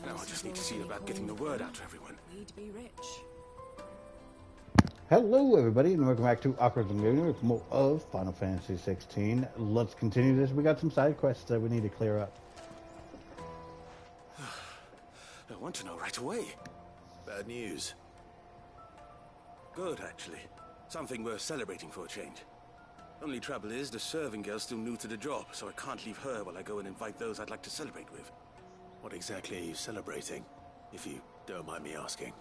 Now I just need to see about getting the word out to everyone. We'd be rich. Hello, everybody, and welcome back to Awkward and Gaming with more of Final Fantasy 16. Let's continue this. We got some side quests that we need to clear up. I want to know right away. Bad news. Good, actually. Something worth celebrating for a change. Only trouble is, the serving girl's still new to the job, so I can't leave her while I go and invite those I'd like to celebrate with. What exactly are you celebrating, if you don't mind me asking?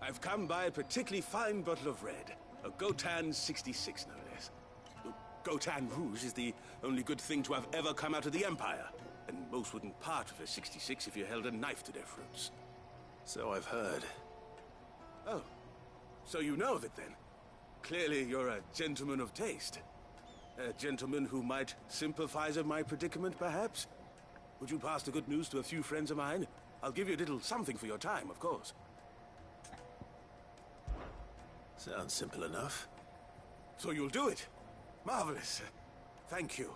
I've come by a particularly fine bottle of red. A Gotan 66, no less. Gotan Rouge is the only good thing to have ever come out of the Empire. And most wouldn't part with a 66 if you held a knife to their throats. So I've heard. Oh, so you know of it then? Clearly you're a gentleman of taste. A gentleman who might sympathize with my predicament, perhaps? Would you pass the good news to a few friends of mine? I'll give you a little something for your time, of course. Sounds simple enough. So you'll do it? Marvelous. Thank you.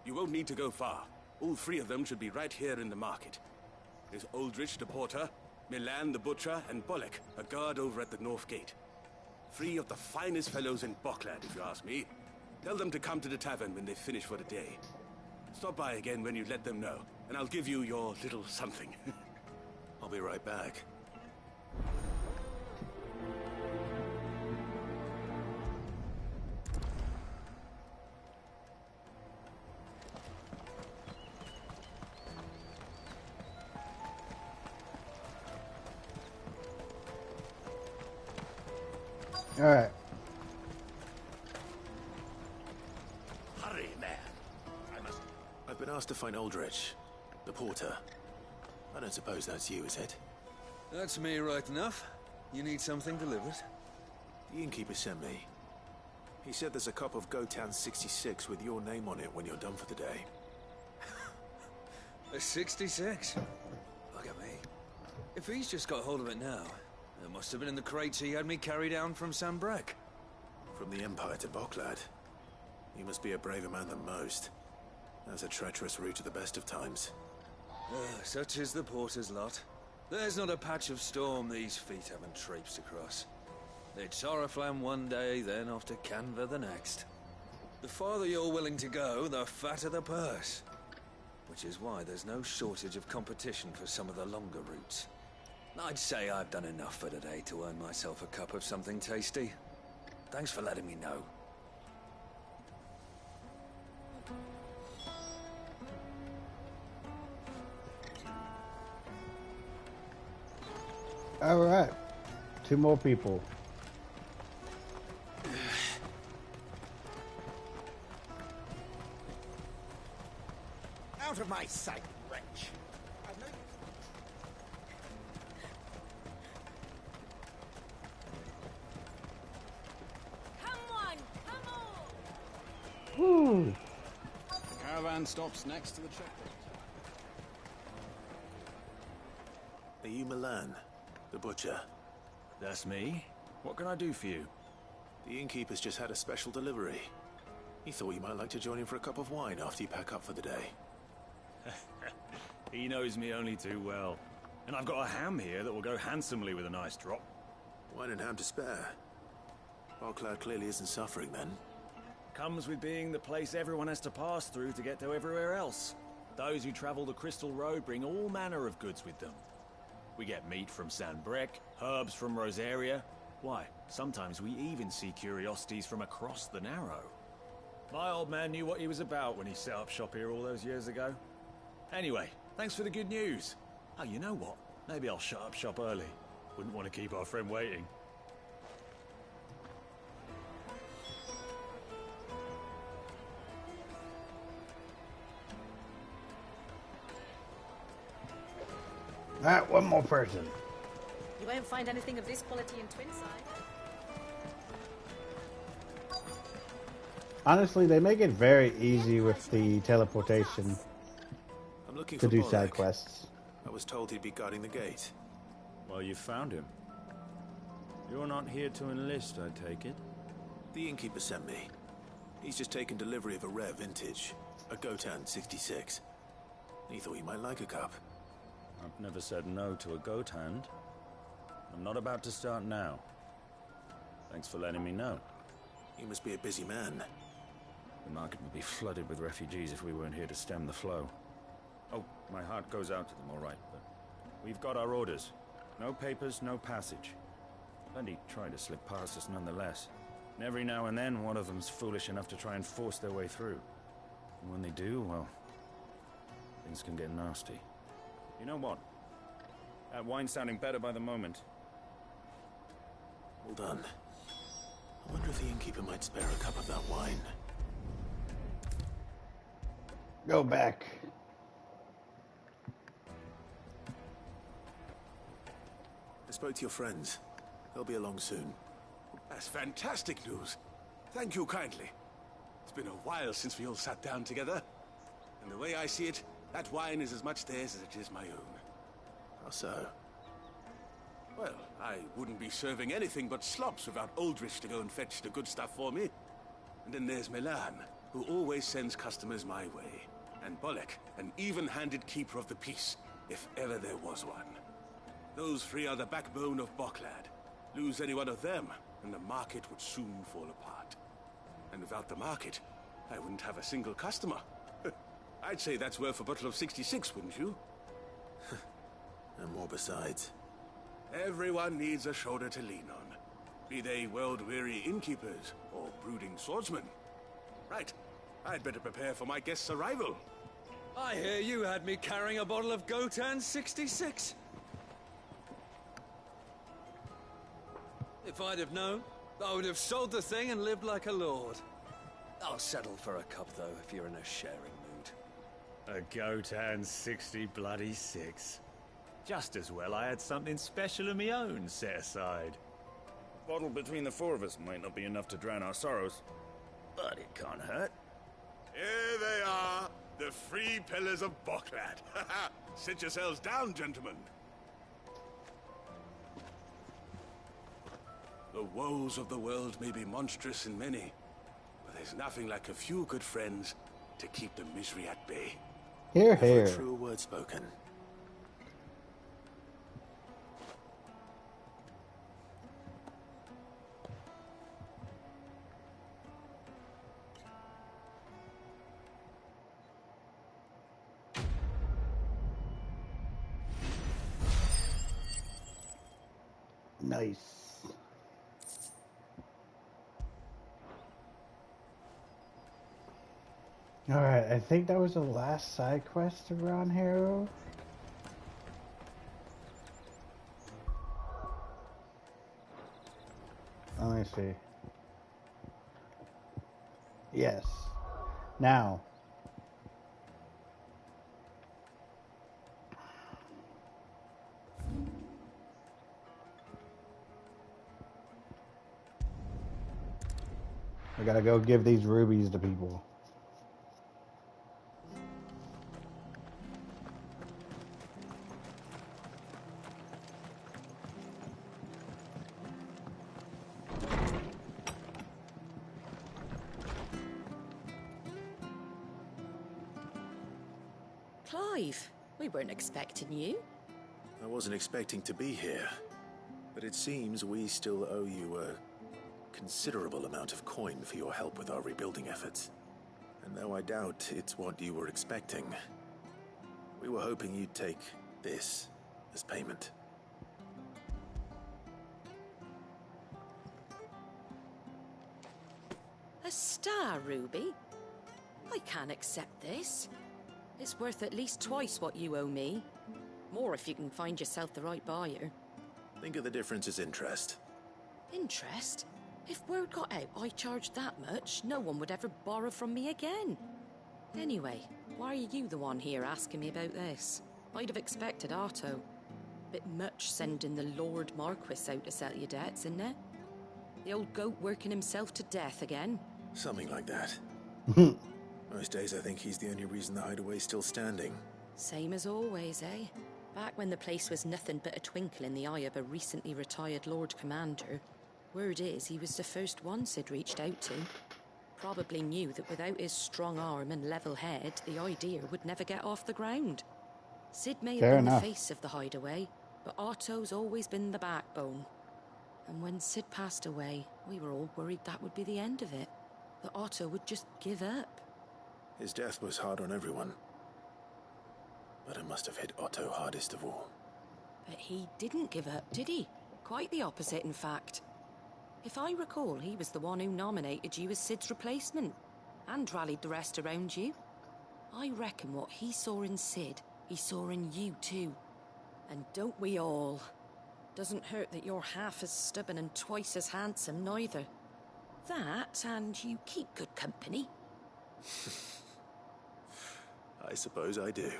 You won't need to go far. All three of them should be right here in the market. There's Aldrich the porter, Milan the butcher, and Bolek, a guard over at the north gate. Three of the finest fellows in Boklad, if you ask me. Tell them to come to the tavern when they finish for the day. Stop by again when you let them know, and I'll give you your little something. I'll be right back. All right. Hurry, man. I've been asked to find Aldrich, the porter. I don't suppose that's you, is it? That's me right enough. You need something delivered? The innkeeper sent me. He said there's a cup of Gotan 66 with your name on it when you're done for the day. A 66? Look at me. If he's just got hold of it now, it must have been in the crates he had me carry down from Sambrek. From the Empire to Boklad. You must be a braver man than most. That's a treacherous route at the best of times. Such is the porter's lot. There's not a patch of storm these feet haven't traipsed across. It's Oriflamme one day, then off to Canva the next. The farther you're willing to go, the fatter the purse. Which is why there's no shortage of competition for some of the longer routes. I'd say I've done enough for today to earn myself a cup of something tasty. Thanks for letting me know. All right. Two more people. Out of my sight, wretch. Woo. The caravan stops next to the checkpoint. Are you Milan, the butcher? That's me. What can I do for you? The innkeeper's just had a special delivery. He thought you might like to join him for a cup of wine after you pack up for the day. He knows me only too well. And I've got a ham here that will go handsomely with a nice drop. Wine and ham to spare. Boklad clearly isn't suffering then. Comes with being the place everyone has to pass through to get to everywhere else. Those who travel the Crystal Road bring all manner of goods with them. We get meat from Sambrek, herbs from Rosaria. Why, sometimes we even see curiosities from across the Narrow. My old man knew what he was about when he set up shop here all those years ago. Anyway, thanks for the good news. Oh, you know what? Maybe I'll shut up shop early. Wouldn't want to keep our friend waiting. All right, one more person. You won't find anything of this quality in Twinside. Honestly, they make it very easy with the teleportation I'm looking to for do Bolek. side quests. I was told he'd be guarding the gate. Well, you found him. You're not here to enlist, I take it? The innkeeper sent me. He's just taken delivery of a rare vintage, a Gotan 66. He thought you might like a cup. I never said no to a goat hand. I'm not about to start now. Thanks for letting me know. You must be a busy man. The market would be flooded with refugees if we weren't here to stem the flow. Oh, my heart goes out to them, all right, but we've got our orders. No papers, no passage. Plenty try to slip past us nonetheless. And every now and then, one of them's foolish enough to try and force their way through. And when they do, well, things can get nasty. You know what? That wine's sounding better by the moment. Hold on. I wonder if the innkeeper might spare a cup of that wine. Go back. I spoke to your friends. They'll be along soon. That's fantastic news. Thank you kindly. It's been a while since we all sat down together. And the way I see it, that wine is as much theirs as it is my own. How so? Well, I wouldn't be serving anything but slops without Aldrich to go and fetch the good stuff for me. And then there's Milan, who always sends customers my way. And Bolek, an even-handed keeper of the peace, if ever there was one. Those three are the backbone of Boklad. Lose any one of them, and the market would soon fall apart. And without the market, I wouldn't have a single customer. I'd say that's worth a bottle of 66, wouldn't you? And more besides. Everyone needs a shoulder to lean on. Be they world-weary innkeepers or brooding swordsmen. Right. I'd better prepare for my guest's arrival. I hear you had me carrying a bottle of Gotan 66. If I'd have known, I would have sold the thing and lived like a lord. I'll settle for a cup, though, if you're in a sharing mood. A Gotan 66. Just as well I had something special of my own set aside. A bottle between the four of us might not be enough to drown our sorrows, but it can't hurt. Here they are, the three pillars of Boklad. Sit yourselves down, gentlemen. The woes of the world may be monstrous and many, but there's nothing like a few good friends to keep the misery at bay. Here, Never here. a truer word spoken. Nice. Alright, I think that was the last side quest around here. Let me see. Yes. Now. I gotta go give these rubies to people. Clive, we weren't expecting you. I wasn't expecting to be here, but it seems we still owe you a considerable amount of coin for your help with our rebuilding efforts. And though I doubt it's what you were expecting, we were hoping you'd take this as payment. A star ruby? I can't accept this. It's worth at least twice what you owe me. More if you can find yourself the right buyer. Think of the difference as interest. Interest? If word got out I charged that much, no one would ever borrow from me again. Anyway, why are you the one here asking me about this? I'd have expected Otto. Bit much sending the Lord Marquis out to settle your debts, isn't it? The old goat working himself to death again. Something like that. Most days I think he's the only reason the hideaway's still standing. Same as always, eh? Back when the place was nothing but a twinkle in the eye of a recently retired Lord Commander, word is he was the first one Sid reached out to. Probably knew that without his strong arm and level head, the idea would never get off the ground. Sid may have Fair been enough. the face of the hideaway, but Otto's always been the backbone. And when Sid passed away, we were all worried that would be the end of it. That Otto would just give up. His death was hard on everyone. But it must have hit Otto hardest of all. But he didn't give up, did he? Quite the opposite, in fact. If I recall, he was the one who nominated you as Sid's replacement, and rallied the rest around you. I reckon what he saw in Sid, he saw in you too. And don't we all? Doesn't hurt that you're half as stubborn and twice as handsome, neither. That, and you keep good company. I suppose I do.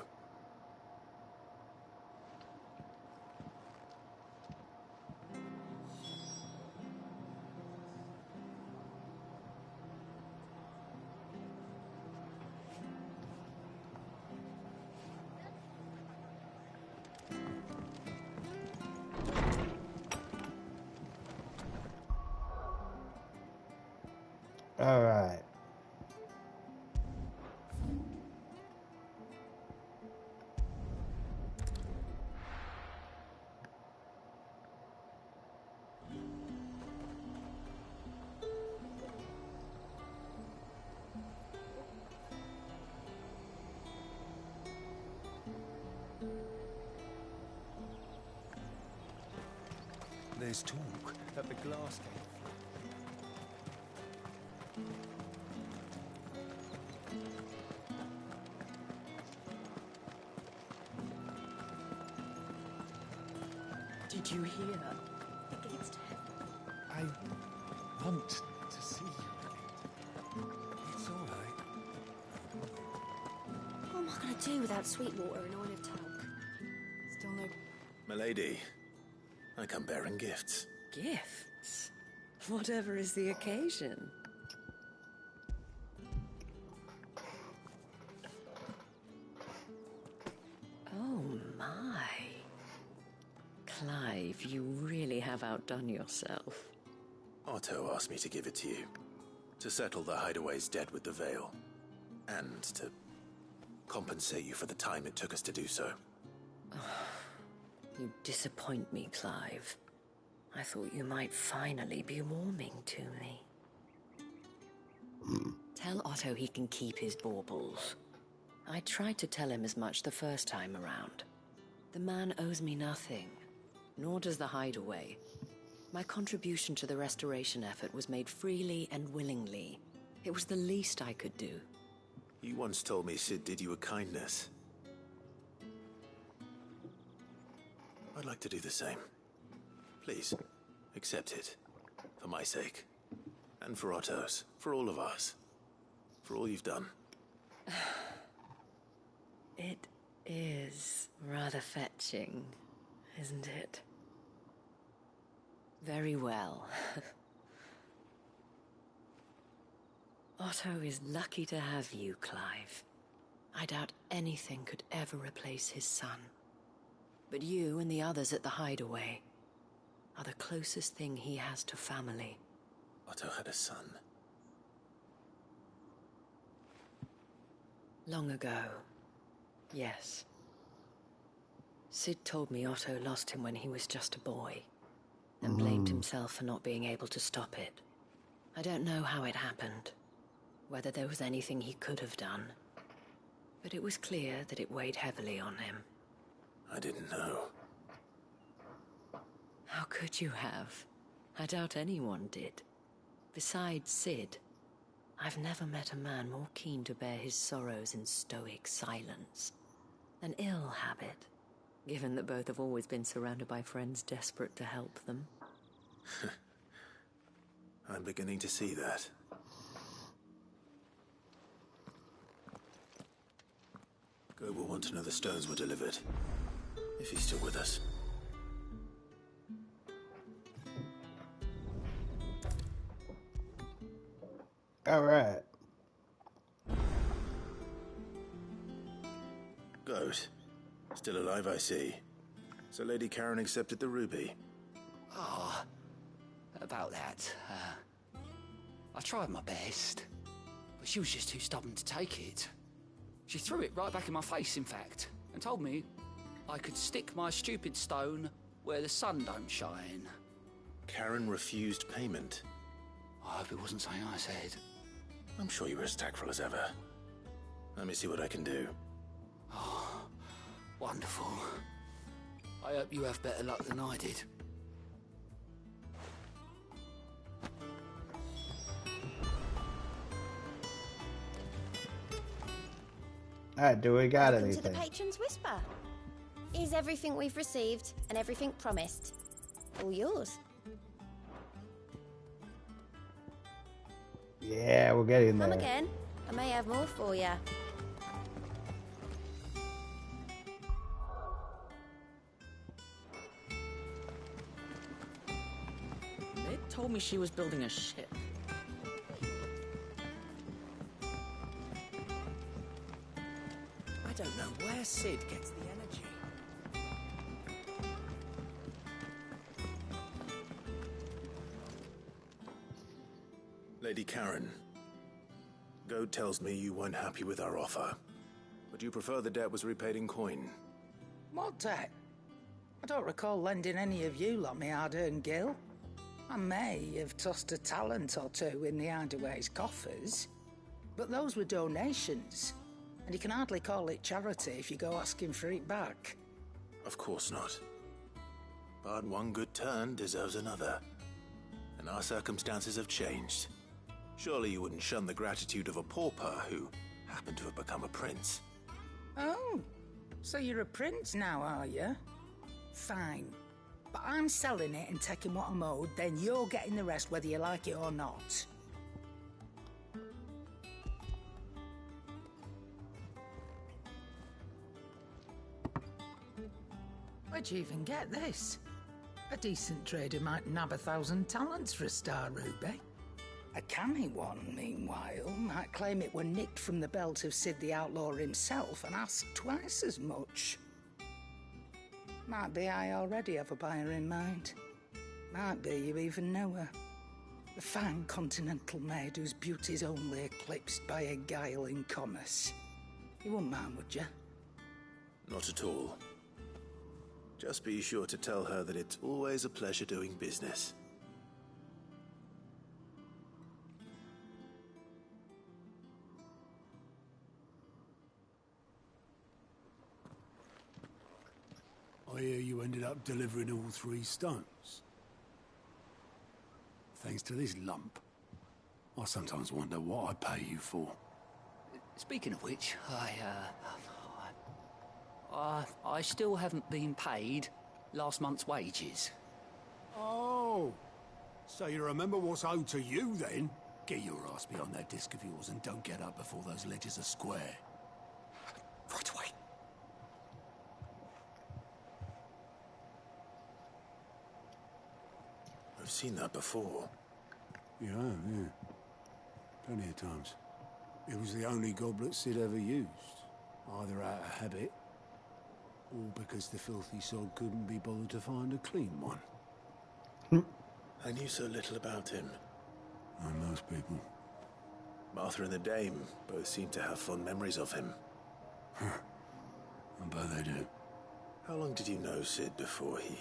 All right. There's talk that the glass gate. Did you hear? The gate's dead. I want to see you. It's all right. What am I going to do without Sweetwater and Olive Talc? Still no Milady, I come bearing gifts. gifts? Whatever is the occasion. Oh my. Clive, you really have outdone yourself. Otto asked me to give it to you. To settle the hideaway's debt with the Veil. And to compensate you for the time it took us to do so. You disappoint me, Clive. I thought you might finally be warming to me. Tell Otto he can keep his baubles. I tried to tell him as much the first time around. The man owes me nothing, nor does the hideaway. My contribution to the restoration effort was made freely and willingly. It was the least I could do. You once told me Sid did you a kindness. I'd like to do the same. Please, accept it. For my sake. And for Otto's. For all of us. For all you've done. It is rather fetching, isn't it? Very well. Otto is lucky to have you, Clive. I doubt anything could ever replace his son. But you and the others at the hideaway are the closest thing he has to family. Otto had a son. Long ago, yes. Sid told me Otto lost him when he was just a boy, and blamed himself for not being able to stop it. I don't know how it happened, whether there was anything he could have done, but it was clear that it weighed heavily on him. I didn't know. How could you have? I doubt anyone did. Besides Sid, I've never met a man more keen to bear his sorrows in stoic silence. An ill habit, given that both have always been surrounded by friends desperate to help them. I'm beginning to see that. Go will want to know the stones were delivered. If he's still with us. All right. Goat. Still alive, I see. So Lady Karen accepted the ruby. Ah, about that. I tried my best, but she was just too stubborn to take it. She threw it right back in my face, in fact, and told me I could stick my stupid stone where the sun don't shine. Karen refused payment. I hope it wasn't something I said. I'm sure you were as tactful as ever. Let me see what I can do. Oh, wonderful. I hope you have better luck than I did. Alright, do we got Welcome anything? to the Patron's Whisper. Is everything we've received and everything promised all yours? Yeah, we're getting there. Come again. I may have more for you. They told me she was building a ship. I don't know where Sid gets the energy. Lady Karen, Goad tells me you weren't happy with our offer, but you prefer the debt was repaid in coin. What debt? I don't recall lending any of you lot me hard-earned gil. I may have tossed a talent or two in the Hideaway's coffers, but those were donations, and you can hardly call it charity if you go asking for it back. Of course not. But one good turn deserves another, and our circumstances have changed. Surely you wouldn't shun the gratitude of a pauper who happened to have become a prince. Oh, so you're a prince now, are you? Fine. But I'm selling it and taking what I'm owed, then you're getting the rest whether you like it or not. Where'd you even get this? A decent trader might nab 1,000 talents for a star ruby. A canny one, meanwhile, might claim it were nicked from the belt of Sid the Outlaw himself and ask twice as much. Might be I already have a buyer in mind. Might be you even know her. The fine continental maid whose beauty's only eclipsed by a guile in commerce. You wouldn't mind, would you? Not at all. Just be sure to tell her that it's always a pleasure doing business. I hear you ended up delivering all 3 stones. Thanks to this lump. I sometimes wonder what I pay you for. Speaking of which, I still haven't been paid last month's wages. Oh, so you remember what's owed to you then? Get your ass behind that disc of yours and don't get up before those ledgers are square. Right away. I've seen that before. You have, yeah. Plenty of times. It was the only goblet Sid ever used. Either out of habit, or because the filthy sod couldn't be bothered to find a clean one. I knew so little about him. Like most people. Martha and the Dame both seem to have fond memories of him. I bet they do. How long did you know Sid before he...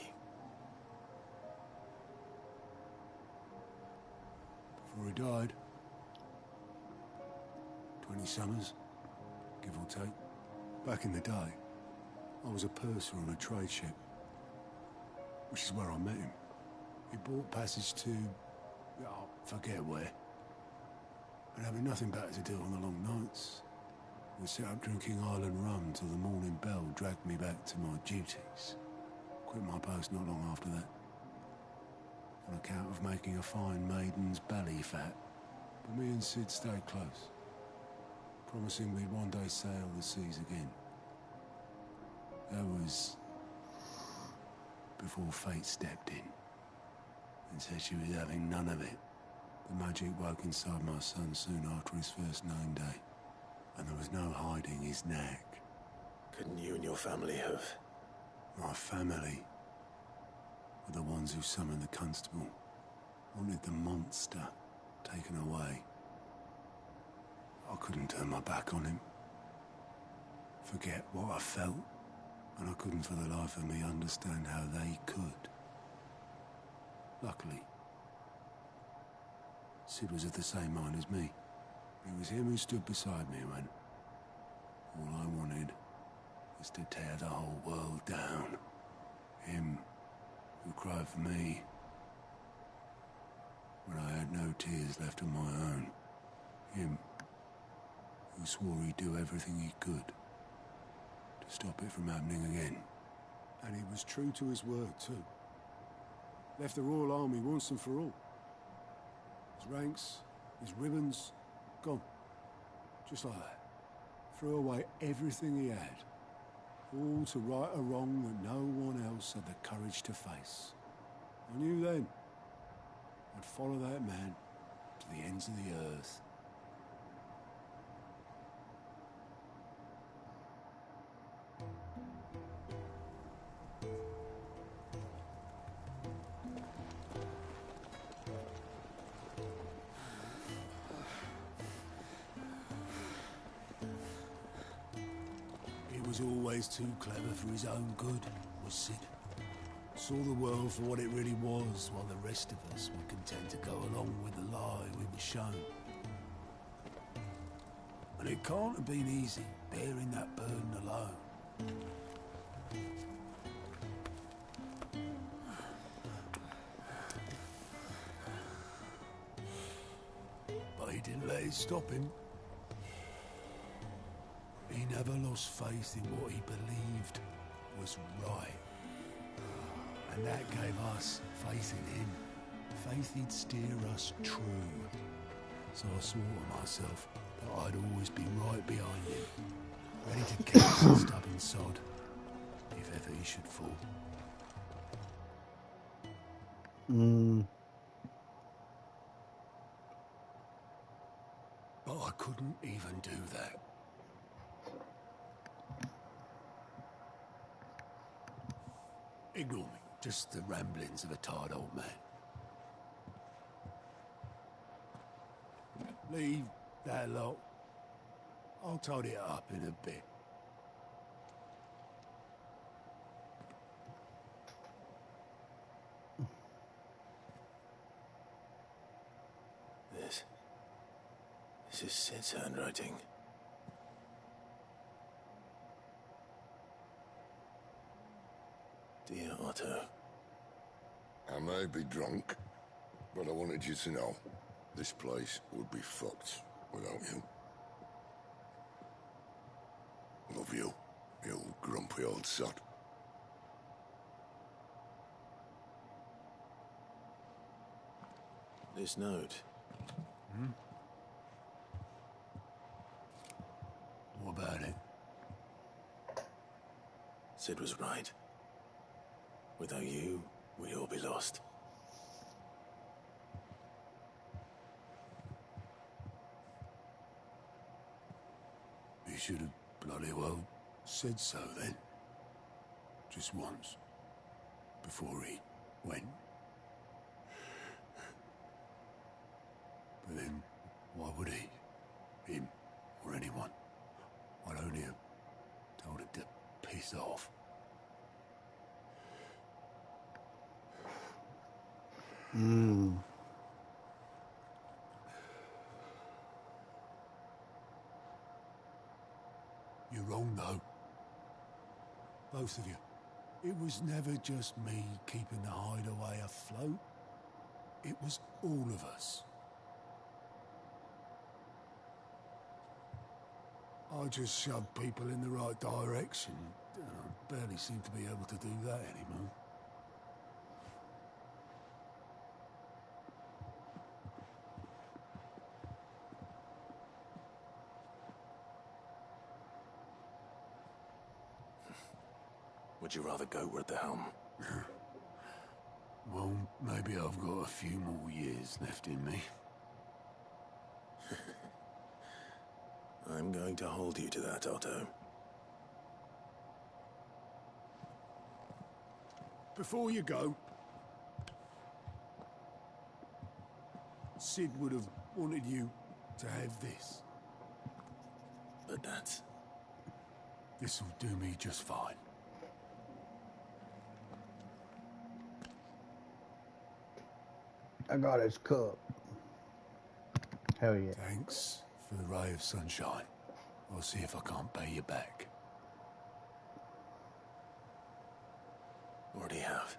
Before he died. 20 summers, give or take. Back in the day, I was a purser on a trade ship, which is where I met him. He bought passage to... I forget where. And having nothing better to do on the long nights, we set up drinking island rum till the morning bell dragged me back to my duties. Quit my post not long after that. On account of making a fine maiden's belly fat. But me and Sid stayed close, promising we'd one day sail the seas again. That was before fate stepped in and said she was having none of it. The magic woke inside my son soon after his first known day, and there was no hiding his knack. Couldn't you and your family have... My family were the ones who summoned the constable, wanted the monster taken away. I couldn't turn my back on him. Forget what I felt, And I couldn't for the life of me understand how they could. Luckily, Sid was of the same mind as me. It was him who stood beside me when all I wanted was to tear the whole world down. Him who cried for me when I had no tears left of my own. Him who swore he'd do everything he could to stop it from happening again. And he was true to his word, too. Left the Royal Army once and for all. His ranks, his ribbons, gone. Just like that. Threw away everything he had. All to right a wrong that no one else had the courage to face. I knew then I'd follow that man to the ends of the earth. He was always too clever for his own good, was Sid. Saw the world for what it really was, while the rest of us were content to go along with the lie we were shown. And it can't have been easy, bearing that burden alone. But he didn't let it stop him. He never lost faith in what he believed was right. And that gave us faith in him. Faith he'd steer us true. So I swore to myself that I'd always be right behind him, ready to catch the stubborn sod, if ever he should fall. But I couldn't even do that. Ignore me, just the ramblings of a tired old man. Leave that lot. I'll tidy it up in a bit. This is Sid's handwriting. Dear Otto. I may be drunk, but I wanted you to know this place would be fucked without you. Love you, you grumpy old sod. This note. What about it? Sid was right. Without you, we'd all be lost. He should have bloody well said so then. Just once. Before he went. But then, why would he? Him, or anyone? I'd only have told him to piss off. You're wrong, though. Both of you. It was never just me keeping the hideaway afloat. It was all of us. I just shoved people in the right direction. I barely seem to be able to do that anymore. Would you rather go at the helm? Well, maybe I've got a few more years left in me. I'm going to hold you to that, Otto. Before you go, Sid would have wanted you to have this. But that's... This'll do me just fine. I got his cup. Hell yeah. Thanks for the ray of sunshine. I'll see if I can't pay you back. Already have.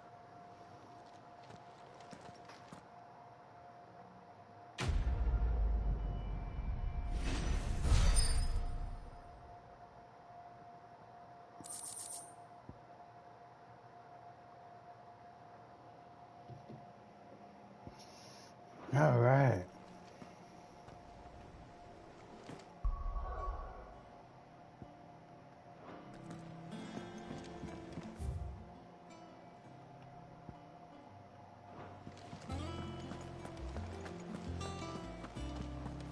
All right.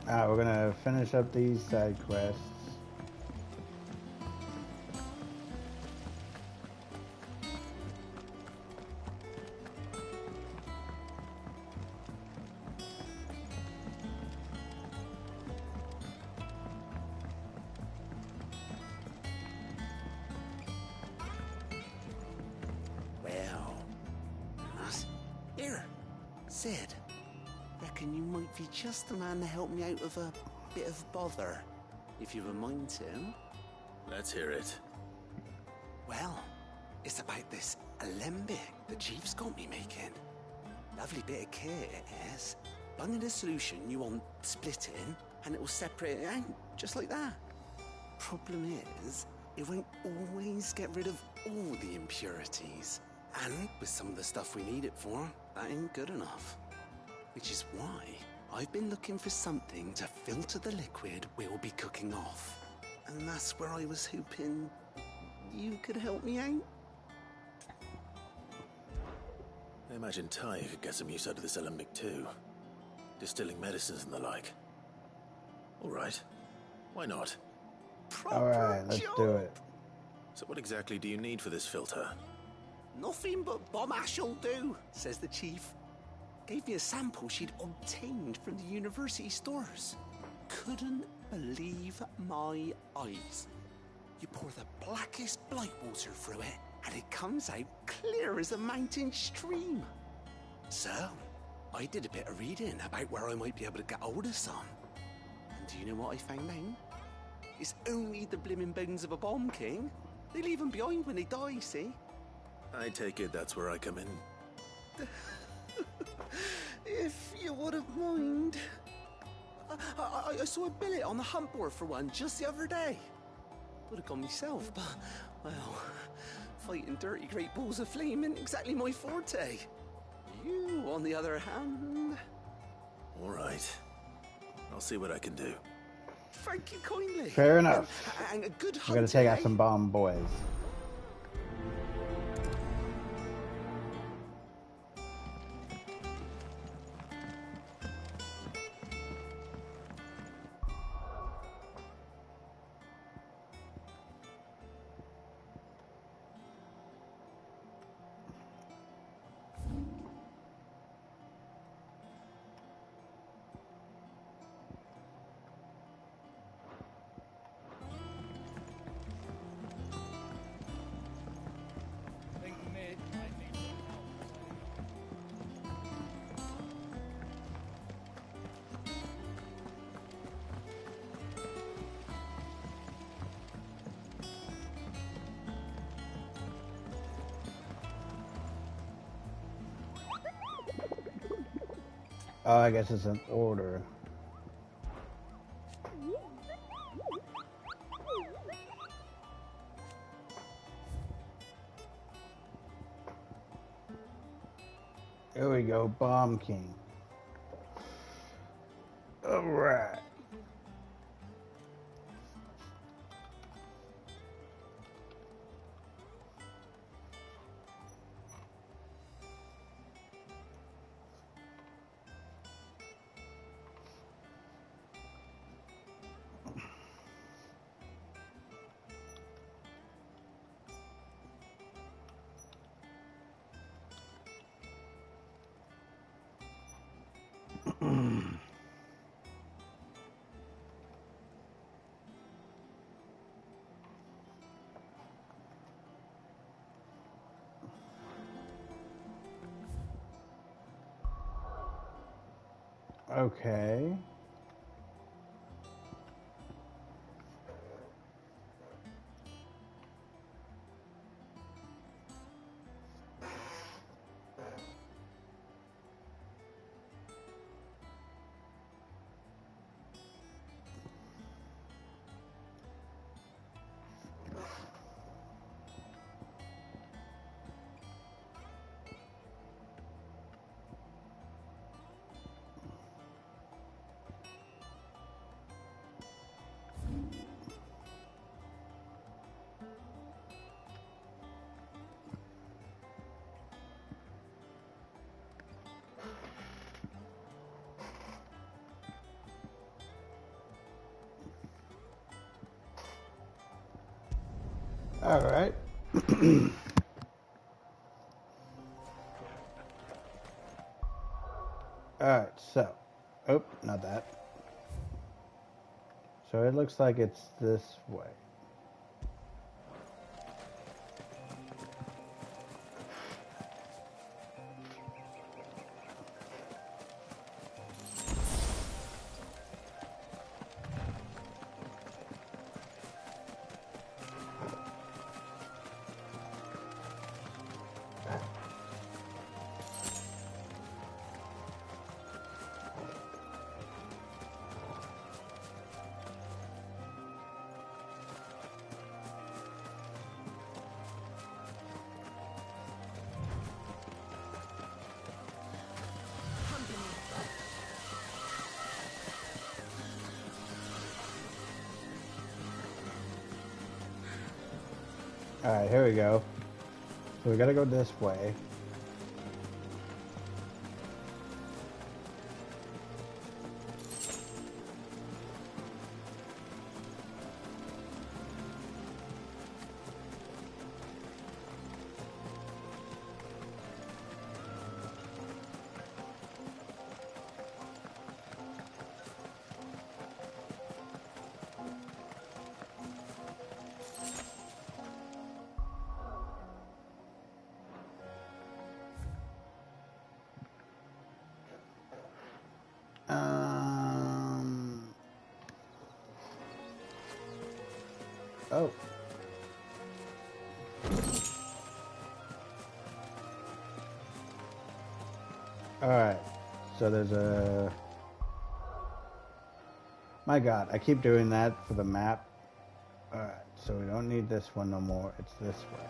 Alright, we're gonna finish up these side quests. Well, here, Sid. Reckon you might be just the man to help me out of a bit of bother, if you've a mind to. Let's hear it. Well, it's about this alembic the chief's got me making. Lovely bit of kit it is. Bung in a solution you want splitting, and it will separate it out, just like that. Problem is, it won't always get rid of all the impurities. And with some of the stuff we need it for, that ain't good enough. Which is why I've been looking for something to filter the liquid we'll be cooking off. And that's where I was hoping you could help me out. I imagine Ty could get some use out of this alembic too. Distilling medicines and the like. All right. Why not? Alright, let's do it. So what exactly do you need for this filter? Nothing but bomb ash'll do, says the chief. Gave me a sample she'd obtained from the university stores. Couldn't believe my eyes. You pour the blackest blight water through it, and it comes out clear as a mountain stream. So, I did a bit of reading about where I might be able to get hold of some. And do you know what I found out? It's only the blimmin' bones of a bomb king. They leave them behind when they die, see? I take it that's where I come in. If you wouldn't mind. I saw a billet on the hunt board for one just the other day. Would have gone myself, but, well, fighting dirty great balls of flame isn't exactly my forte. You, on the other hand... All right. I'll see what I can do. Thank you kindly. Fair enough. And a good We're gonna take out some bomb boys. Oh, I guess it's an order. Here we go, Bomb King. All right. Okay. All right. All right, so, oh, not that. So it looks like it's this way. Alright, here we go. So we gotta go this way. Oh. Alright. So there's a... My god, I keep doing that for the map. Alright, so we don't need this one no more. It's this way.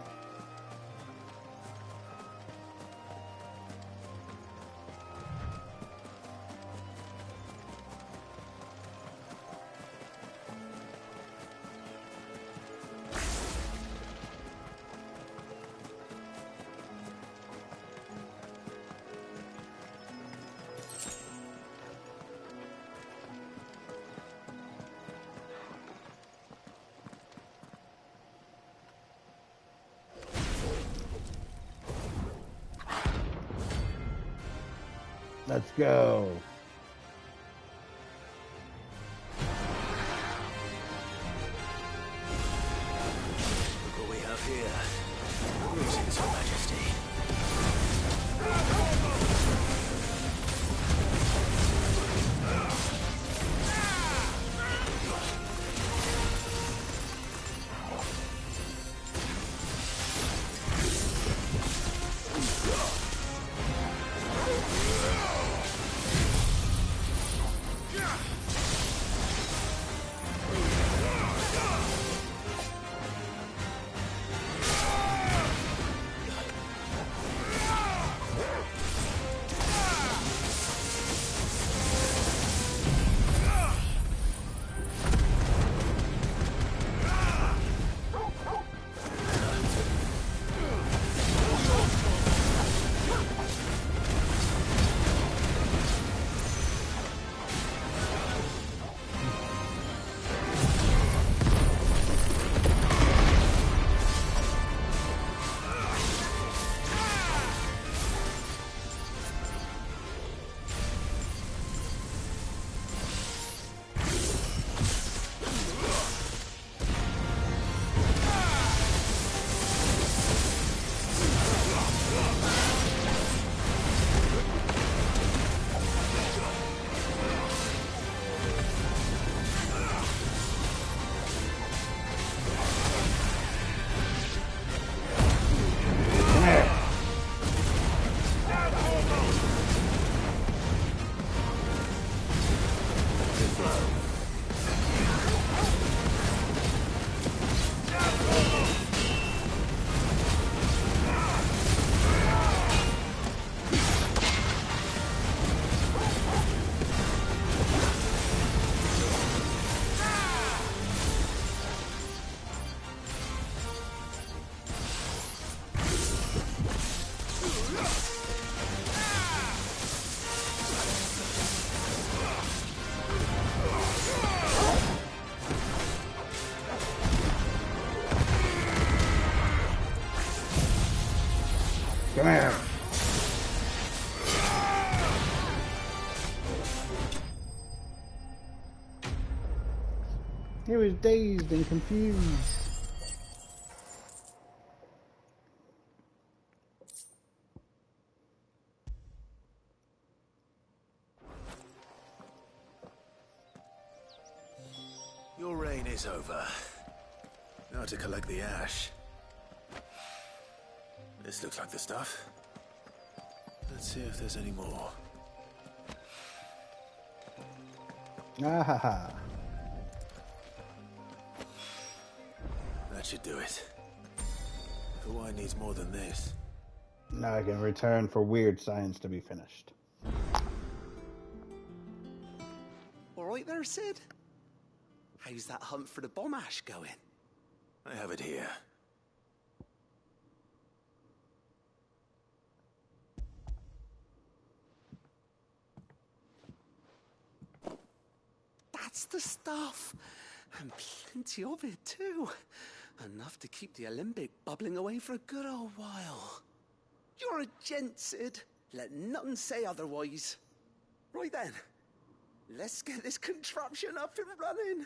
Let's go. Look what we have here. Greetings, Your Majesty. Come here. He was dazed and confused. Your reign is over. Now to collect the ash. This looks like the stuff. Let's see if there's any more. Ah ha ha. That should do it. The wine needs more than this. Now I can return for weird science to be finished. All right there, Sid? How's that hunt for the bomb ash going? I have it here. That's the stuff. And plenty of it, too. Enough to keep the alembic bubbling away for a good old while. You're a gent, Sid. Let nothing say otherwise. Right then. Let's get this contraption up and running.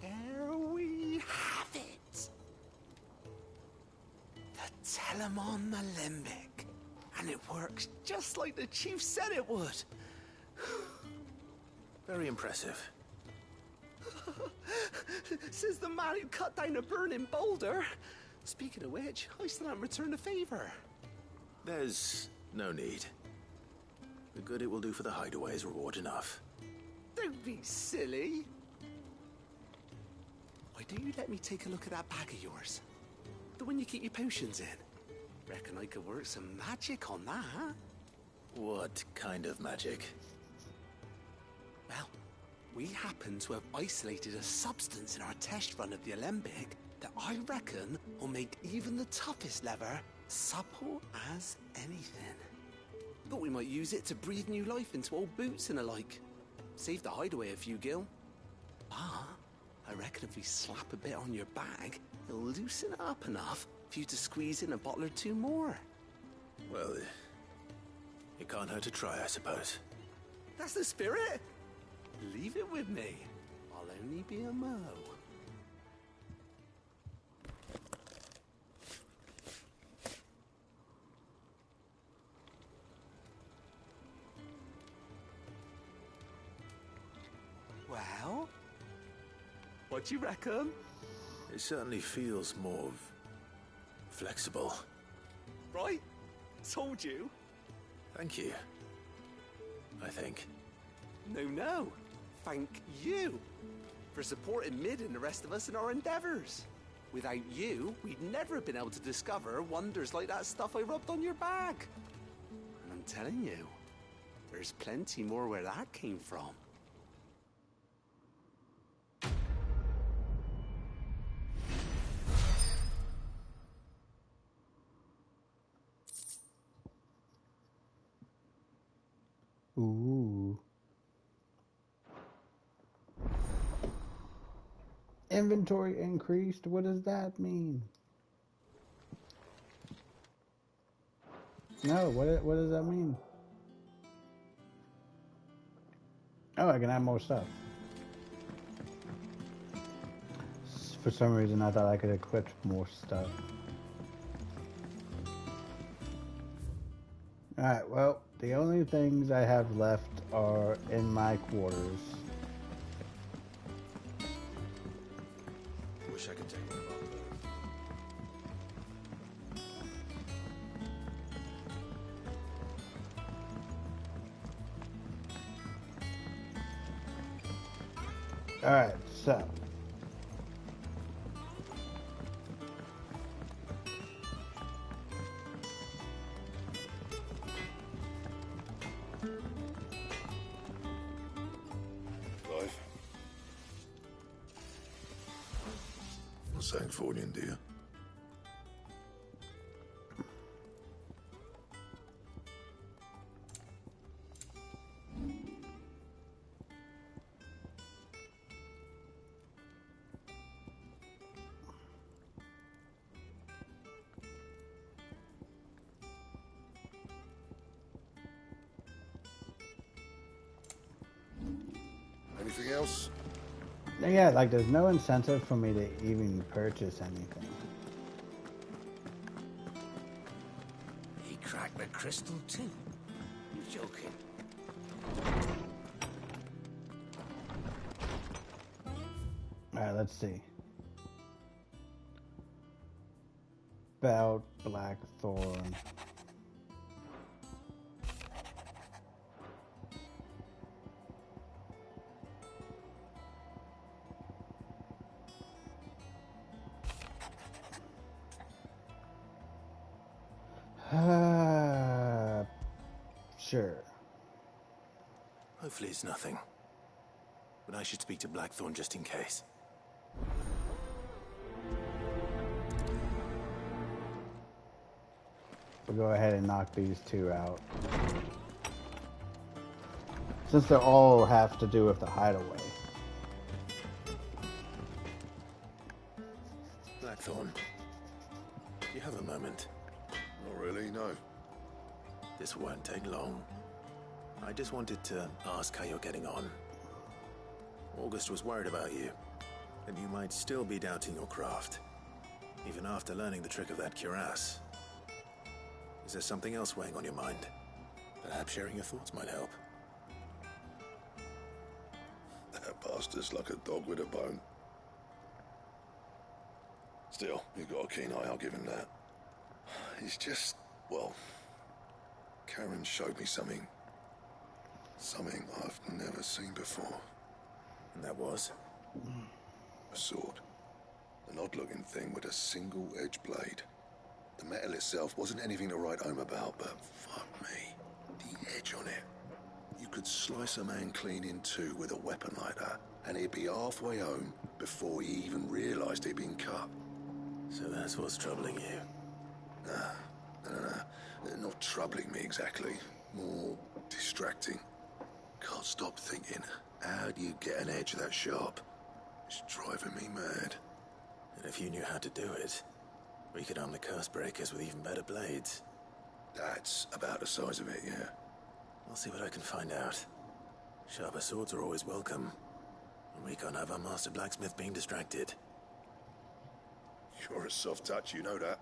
There we have it. The Telemon Alembic. And it works just like the chief said it would. Very impressive. Says the man who cut down a burning boulder. Speaking of which, I still haven't returned the favor. There's no need. The good it will do for the hideaway is reward enough. Don't be silly. Why don't you let me take a look at that bag of yours? The one you keep your potions in. Reckon I could work some magic on that. What kind of magic? Well, we happen to have isolated a substance in our test run of the alembic that I reckon will make even the toughest leather supple as anything. Thought we might use it to breathe new life into old boots and the like. Save the hideaway a few gil. But I reckon if we slap a bit on your bag, it'll loosen it up enough for you to squeeze in a bottle or two more. Well, it can't hurt to try, I suppose. That's the spirit. Leave it with me. I'll only be a mo. Well, what do you reckon? It certainly feels more flexible. Right? Told you. Thank you. I think. No. Thank you for supporting Mid and the rest of us in our endeavors. Without you, we'd never have been able to discover wonders like that stuff I rubbed on your bag. And I'm telling you, there's plenty more where that came from. Ooh. Inventory increased. What does that mean? No, what does that mean? Oh, I can add more stuff. For some reason, I thought I could equip more stuff. Alright, well, the only things I have left are in my quarters. Wish I could take one of our Alright, so. Sancfordian, do you? Anything else? Yeah, like there's no incentive for me to even purchase anything. He cracked the crystal too. You're joking. Alright, let's see. Belt, Blackthorn. Sure. Hopefully it's nothing. But I should speak to Blackthorn just in case. We'll go ahead and knock these two out. Since they all have to do with the hideaway. Blackthorn, do you have a moment? Not really, no. This won't take long. I just wanted to ask how you're getting on. August was worried about you, and you might still be doubting your craft, even after learning the trick of that cuirass. Is there something else weighing on your mind? Perhaps sharing your thoughts might help. That bastard's like a dog with a bone. Still, he's got a keen eye, I'll give him that. He's just, well, Karen showed me something. Something I've never seen before. And that was? A sword. An odd-looking thing with a single-edged blade. The metal itself wasn't anything to write home about, but fuck me, the edge on it. You could slice a man clean in two with a weapon like that, and he'd be halfway home before he even realised he'd been cut. So that's what's troubling you? Nah. Not troubling me exactly. More distracting. Can't stop thinking, how do you get an edge that sharp? It's driving me mad. And if you knew how to do it, we could arm the curse breakers with even better blades. That's about the size of it, yeah. I'll see what I can find out. Sharper swords are always welcome. And we can't have our master blacksmith being distracted. You're a soft touch, you know that.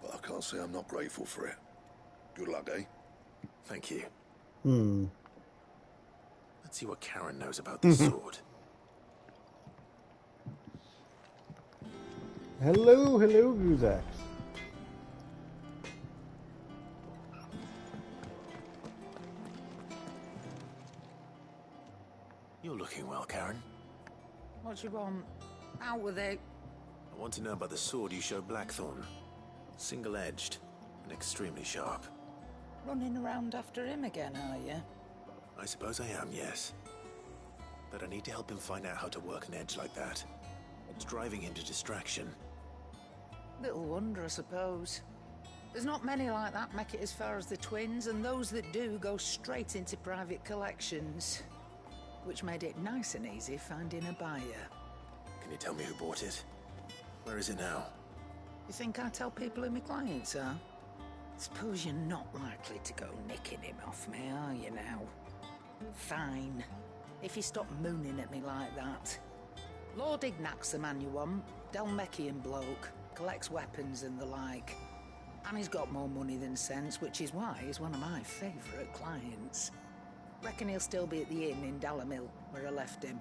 But I can't say I'm not grateful for it. Good luck, eh? Thank you. Hmm. Let's see what Karen knows about this sword. Hello, Guzax. You're looking well, Karen. What do you want? Out with it. I want to know about the sword you showed Blackthorn. Single-edged and extremely sharp. Running around after him again, are you? I suppose I am, yes. But I need to help him find out how to work an edge like that. It's driving him to distraction. Little wonder, I suppose. There's not many like that make it as far as the twins, and those that do go straight into private collections. Which made it nice and easy finding a buyer. Can you tell me who bought it? Where is it now? You think I tell people who my clients are? Suppose you're not likely to go nicking him off me, are you now? Fine. If you stop mooning at me like that. Lord Ignac's the man you want. Dalmekian bloke. Collects weapons and the like. And he's got more money than sense, which is why he's one of my favourite clients. Reckon he'll still be at the inn in Dalamil, where I left him.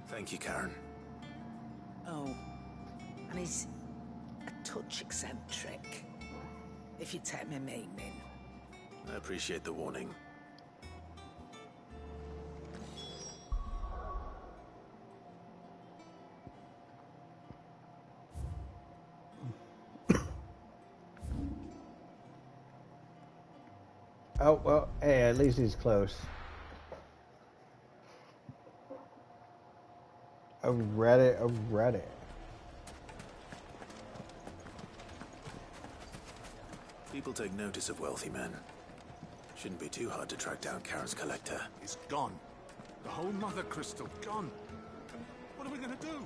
Thank you, Karen. Oh, and he's a touch eccentric, if you take my meaning. I appreciate the warning. Oh, well, hey, at least he's close. I read it. People take notice of wealthy men. Shouldn't be too hard to track down Karen's collector. It's gone. The whole mother crystal, gone. What are we gonna do?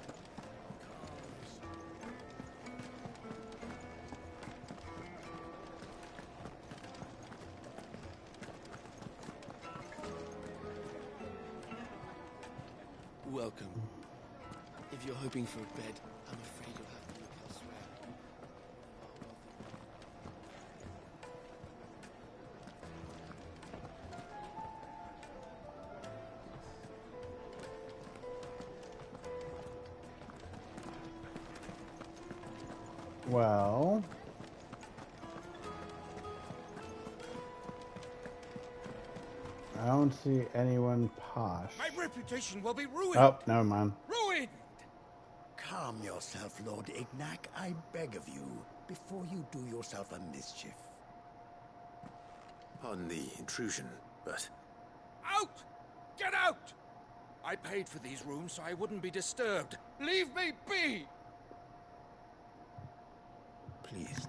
Welcome. If you're hoping for a bed, I'm afraid you'll have to look elsewhere. Well, I don't see anyone posh. My reputation will be ruined. Oh, never mind. Ruined! Calm yourself, Lord Ignac, I beg of you, before you do yourself a mischief. Pardon the intrusion, but... Out! Get out! I paid for these rooms so I wouldn't be disturbed. Leave me be! Please,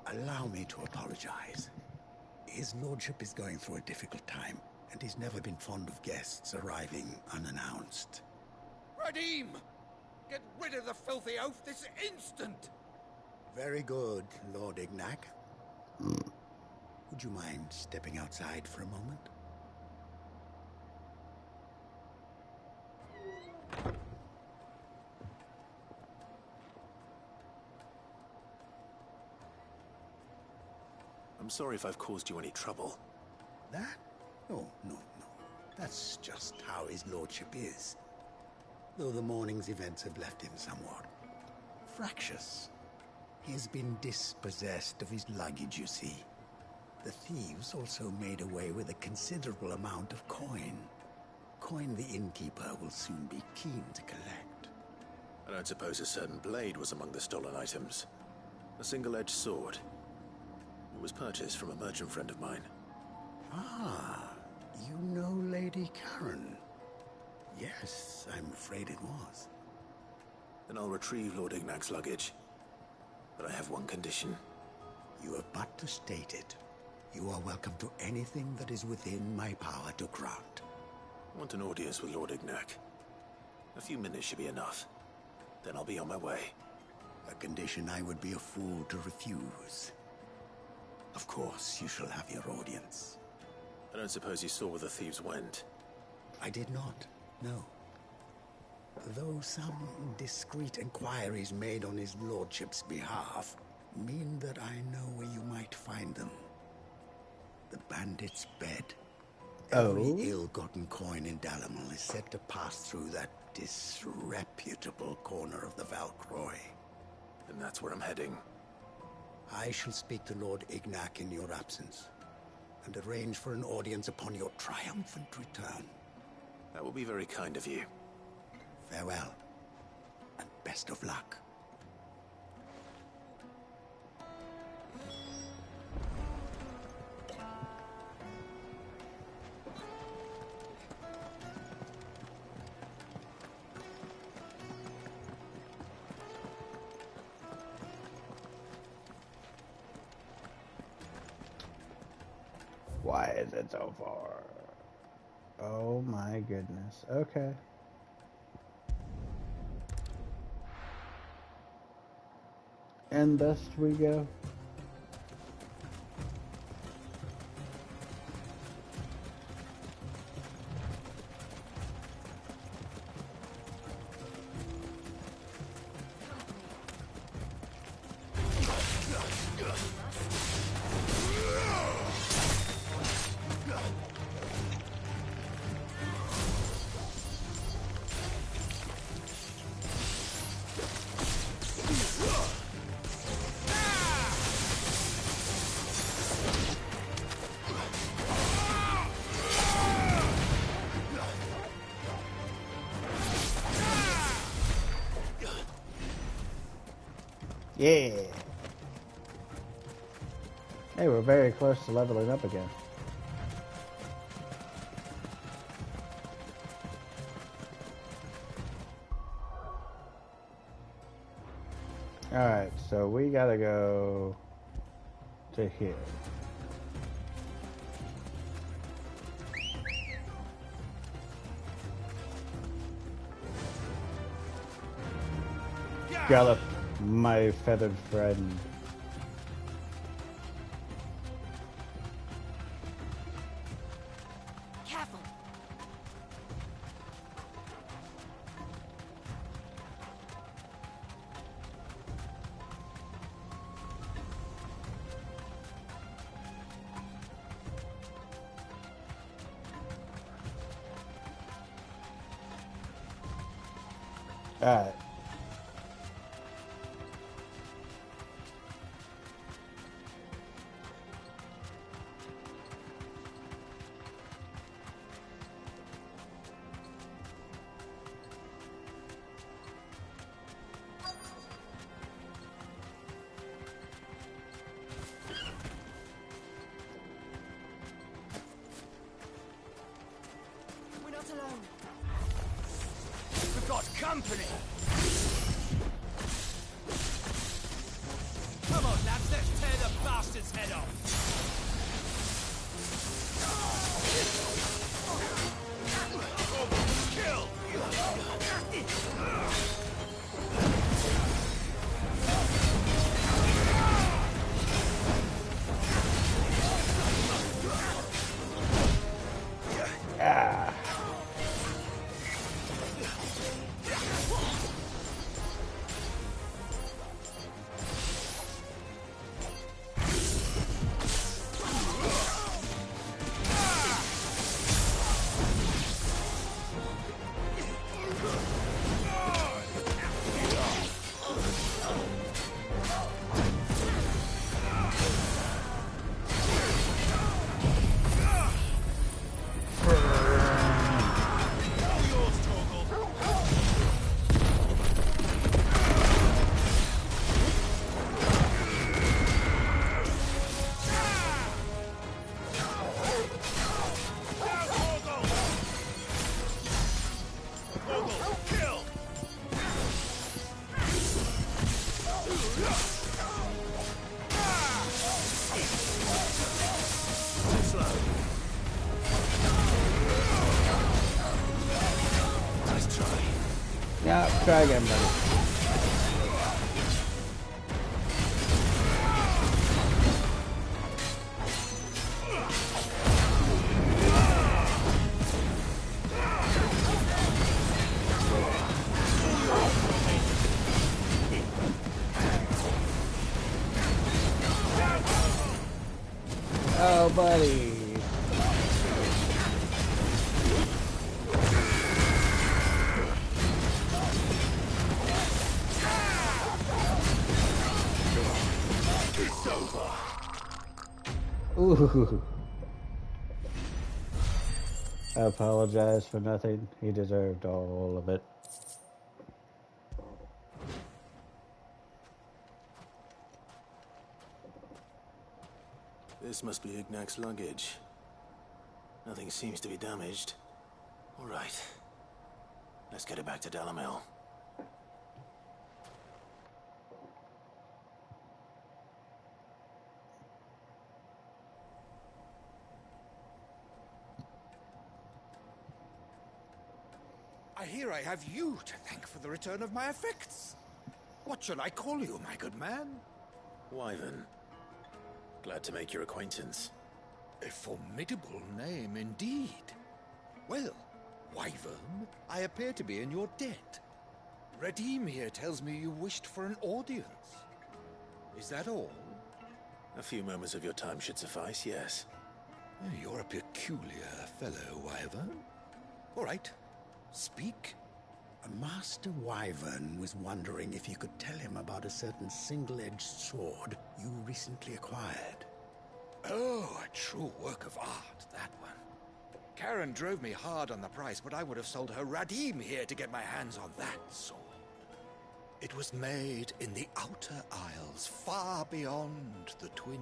allow me to apologize. His lordship is going through a difficult time, and he's never been fond of guests arriving unannounced. Radim! Get rid of the filthy oaf this instant! Very good, Lord Ignac. Would you mind stepping outside for a moment? I'm sorry if I've caused you any trouble. That? Oh, no. That's just how his lordship is. Though the morning's events have left him somewhat fractious. He has been dispossessed of his luggage, you see. The thieves also made away with a considerable amount of coin. Coin the innkeeper will soon be keen to collect. I don't suppose a certain blade was among the stolen items. A single-edged sword. It was purchased from a merchant friend of mine. Ah, you know Lady Karen. Yes, I'm afraid it was. Then I'll retrieve Lord Ignac's luggage. But I have one condition. You have but to state it. You are welcome to anything that is within my power to grant. I want an audience with Lord Ignac. A few minutes should be enough. Then I'll be on my way. A condition I would be a fool to refuse. Of course, you shall have your audience. I don't suppose you saw where the thieves went? I did not, no. Though some discreet inquiries made on his lordship's behalf mean that I know where you might find them. The bandit's bed. Every ill-gotten coin in Dalamal is said to pass through that disreputable corner of the Valcroy. And that's where I'm heading. I shall speak to Lord Ignac in your absence, and arrange for an audience upon your triumphant return. That will be very kind of you. Farewell, and best of luck. Why is it so far? Oh my goodness. Okay. And thus we go. Yeah. Hey, we're very close to leveling up again. Alright, so we gotta go to to here. Gallop, my feathered friend. Careful. Alright. We're not alone. We've got company! Come on, lads, let's tear the bastard's head off! Kill! Ah. Yeah, try again, buddy. Oh, buddy. Ooh. I apologize for nothing. He deserved all of it. This must be Ignac's luggage. Nothing seems to be damaged. All right. Let's get it back to Dalamel. I hear I have you to thank for the return of my effects. What shall I call you, my good man? Wyvern. Glad to make your acquaintance. A formidable name indeed. Well, Wyvern, I appear to be in your debt. Redeem here tells me you wished for an audience. Is that all? A few moments of your time should suffice, yes. You're a peculiar fellow, Wyvern. All right, speak. Master Wyvern was wondering if you could tell him about a certain single-edged sword you recently acquired. Oh, a true work of art, that one. Karen drove me hard on the price, but I would have sold her Radim here to get my hands on that sword. It was made in the Outer Isles, far beyond the Twins,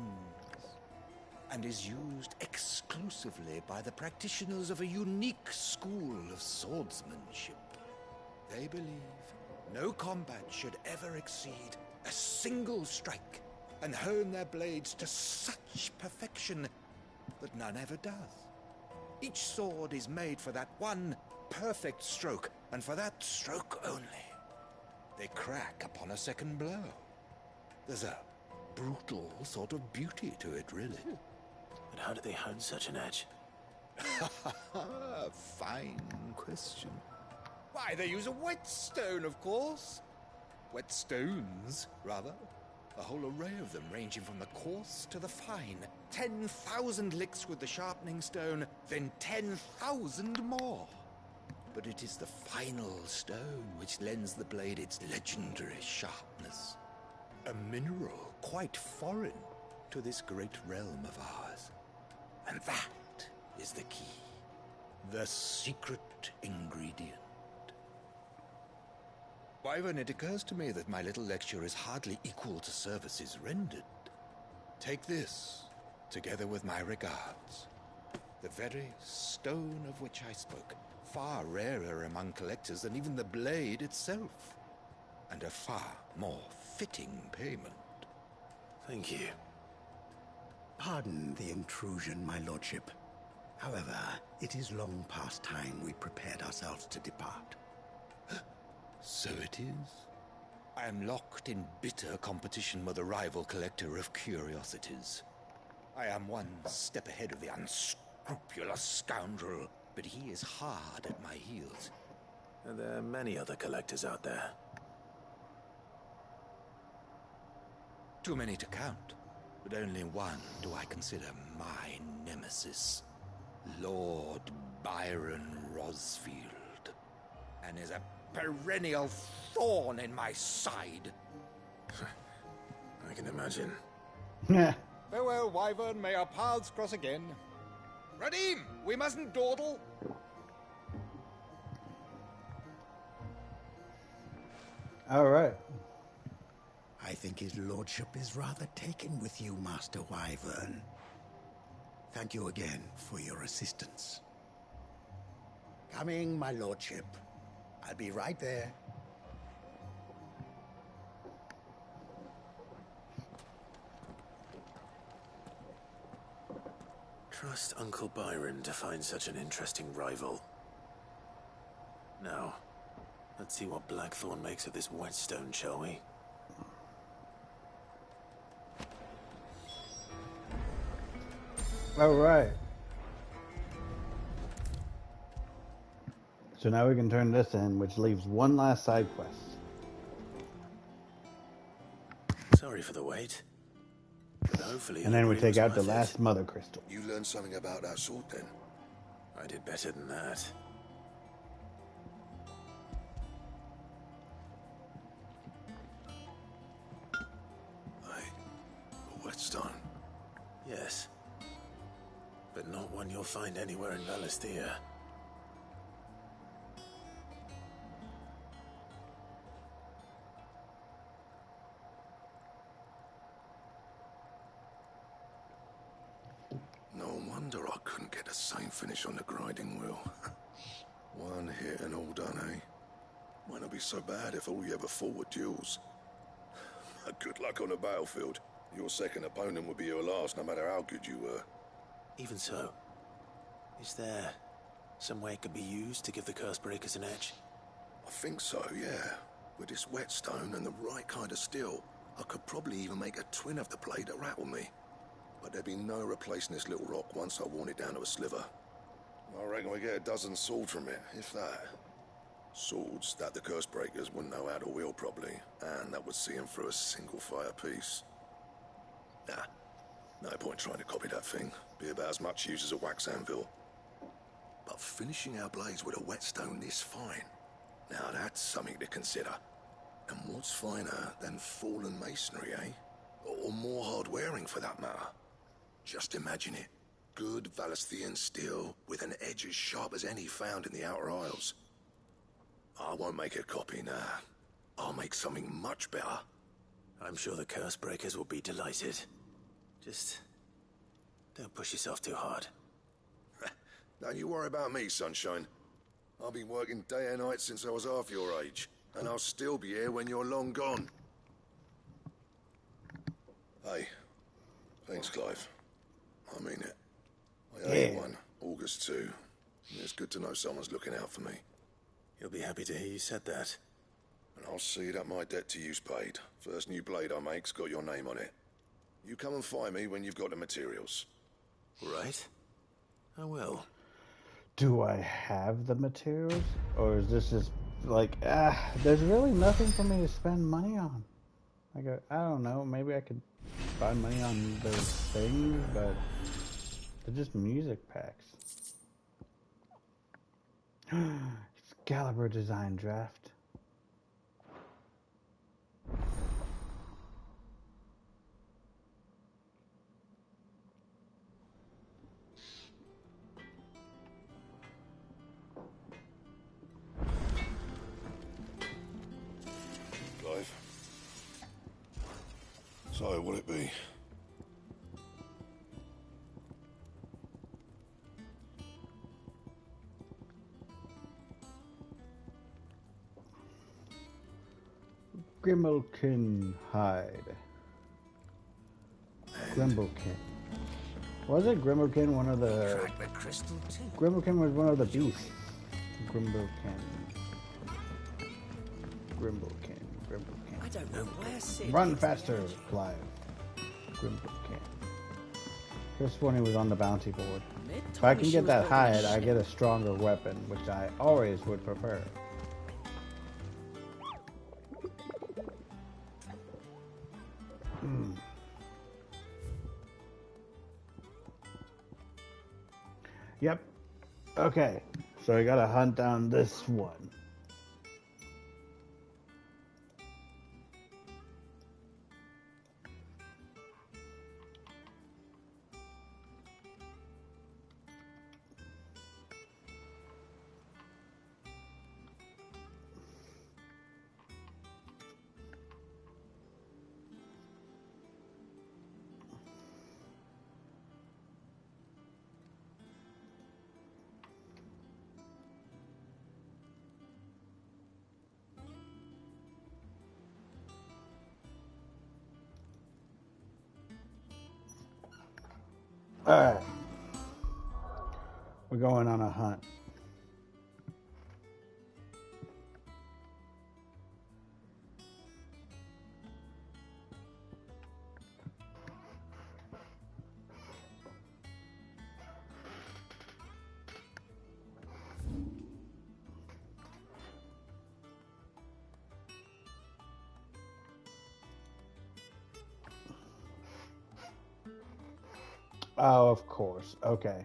and is used exclusively by the practitioners of a unique school of swordsmanship. They believe no combat should ever exceed a single strike, and hone their blades to such perfection that none ever does. Each sword is made for that one perfect stroke, and for that stroke only. They crack upon a second blow. There's a brutal sort of beauty to it, really. But how do they hone such an edge? Fine question. Why, they use a whetstone, of course. Whetstones, rather. A whole array of them, ranging from the coarse to the fine. 10,000 licks with the sharpening stone, then 10,000 more. But it is the final stone which lends the blade its legendary sharpness. A mineral quite foreign to this great realm of ours. And that is the key. The secret ingredient. Wyvern, it occurs to me that my little lecture is hardly equal to services rendered. Take this, together with my regards. The very stone of which I spoke, far rarer among collectors than even the blade itself, and a far more fitting payment. Thank you. Pardon the intrusion, my lordship. However, it is long past time we prepared ourselves to depart. So it is. I am locked in bitter competition with a rival collector of curiosities. I am one step ahead of the unscrupulous scoundrel, but he is hard at my heels. And there are many other collectors out there. Too many to count, but only one do I consider my nemesis. Lord Byron Rosfield. And is a perennial thorn in my side. I can imagine. Farewell, Wyvern. May our paths cross again. Radim, we mustn't dawdle. All right. I think his lordship is rather taken with you, Master Wyvern. Thank you again for your assistance. Coming, my lordship. I'll be right there. Trust Uncle Byron to find such an interesting rival. Now, let's see what Blackthorn makes of this whetstone, shall we? All right. So now we can turn this in, which leaves one last side quest. Sorry for the wait. But hopefully And then we the take green out was the worth last it. mother crystal. You learned something about that sword then? I did better than that. A whetstone? Yes. But not one you'll find anywhere in Valisthea. No wonder I couldn't get the same finish on the grinding wheel. One hit and all done, eh? Might not be so bad if all you ever fought were duels. Good luck on the battlefield. Your second opponent would be your last, no matter how good you were. Even so, is there some way it could be used to give the curse breakers an edge? I think so, yeah. With this whetstone and the right kind of steel, I could probably even make a twin of the blade that rattled me. But there'd be no replacing this little rock once I worn it down to a sliver. I reckon we get a dozen swords from it, if that. Swords that the curse breakers wouldn't know how to wield properly, and that would see them through a single fire piece. Nah, no point trying to copy that thing. Be about as much use as a wax anvil. But finishing our blades with a whetstone this fine, now that's something to consider. And what's finer than fallen masonry, eh? Or more hard-wearing, for that matter. Just imagine it. Good Valisthean steel with an edge as sharp as any found in the Outer Isles. I won't make a copy, nah. I'll make something much better. I'm sure the curse breakers will be delighted. Just don't push yourself too hard. Don't you worry about me, Sunshine. I've been working day and night since I was half your age, and I'll still be here when you're long gone. Hey, thanks, Clive. I mean it. I owe you one, August 2. It's good to know someone's looking out for me. You'll be happy to hear you said that. And I'll see that my debt to you's paid. First new blade I make's got your name on it. You come and find me when you've got the materials. Right. I will. Do I have the materials? Or is this just like, there's really nothing for me to spend money on. Like, I don't know, maybe I could spend money on those things, but they're just music packs. Excalibur design draft. Clive. So, what'll it be? Grimalkin hide. Grimalkin. Was it Grimalkin one of the... Grimalkin was one of the beasts. Grimalkin. I don't know where Sid Run is. faster, Clive. Grimalkin. Just when he was on the bounty board. If I can get that hide, I get a stronger weapon, which I always would prefer. Yep. Okay. So I gotta hunt down this one. Alright. We're going on a hunt. Oh, of course. Okay.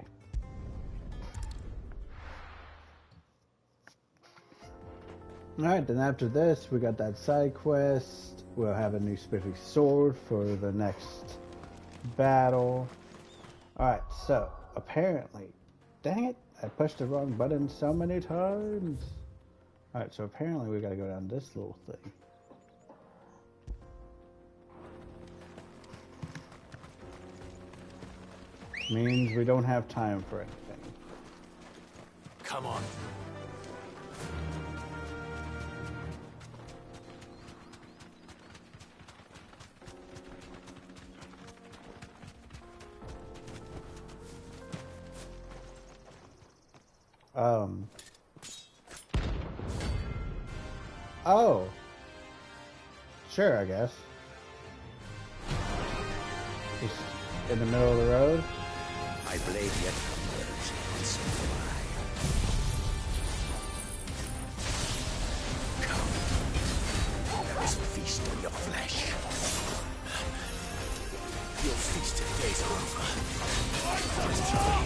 Alright, then after this, we got that side quest. We'll have a new spiffy sword for the next battle. Alright, so, apparently... Dang it! I pushed the wrong button so many times! Alright, so apparently we gotta go down this little thing. Means we don't have time for anything. Come on. Oh. Sure, I guess. Just in the middle of the road. My blade yet converge, and so do I. Come, let us feast on your flesh. Your feasting days are over. Let us try.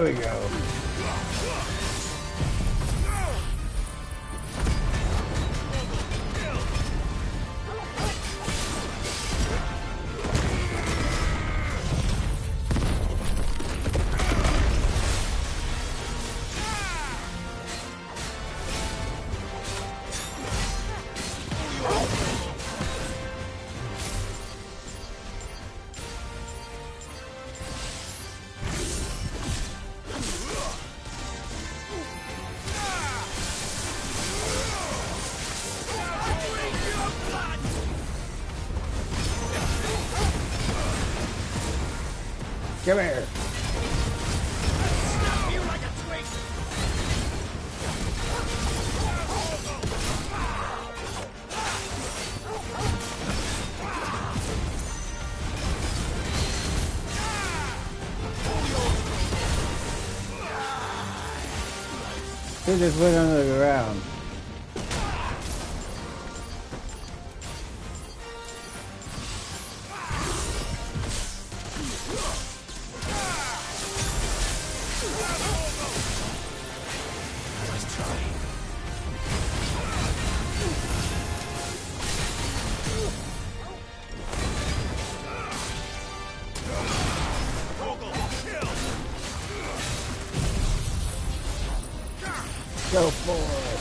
There we go. Come here. Snap you like a twig. He just went under the ground. Go for it.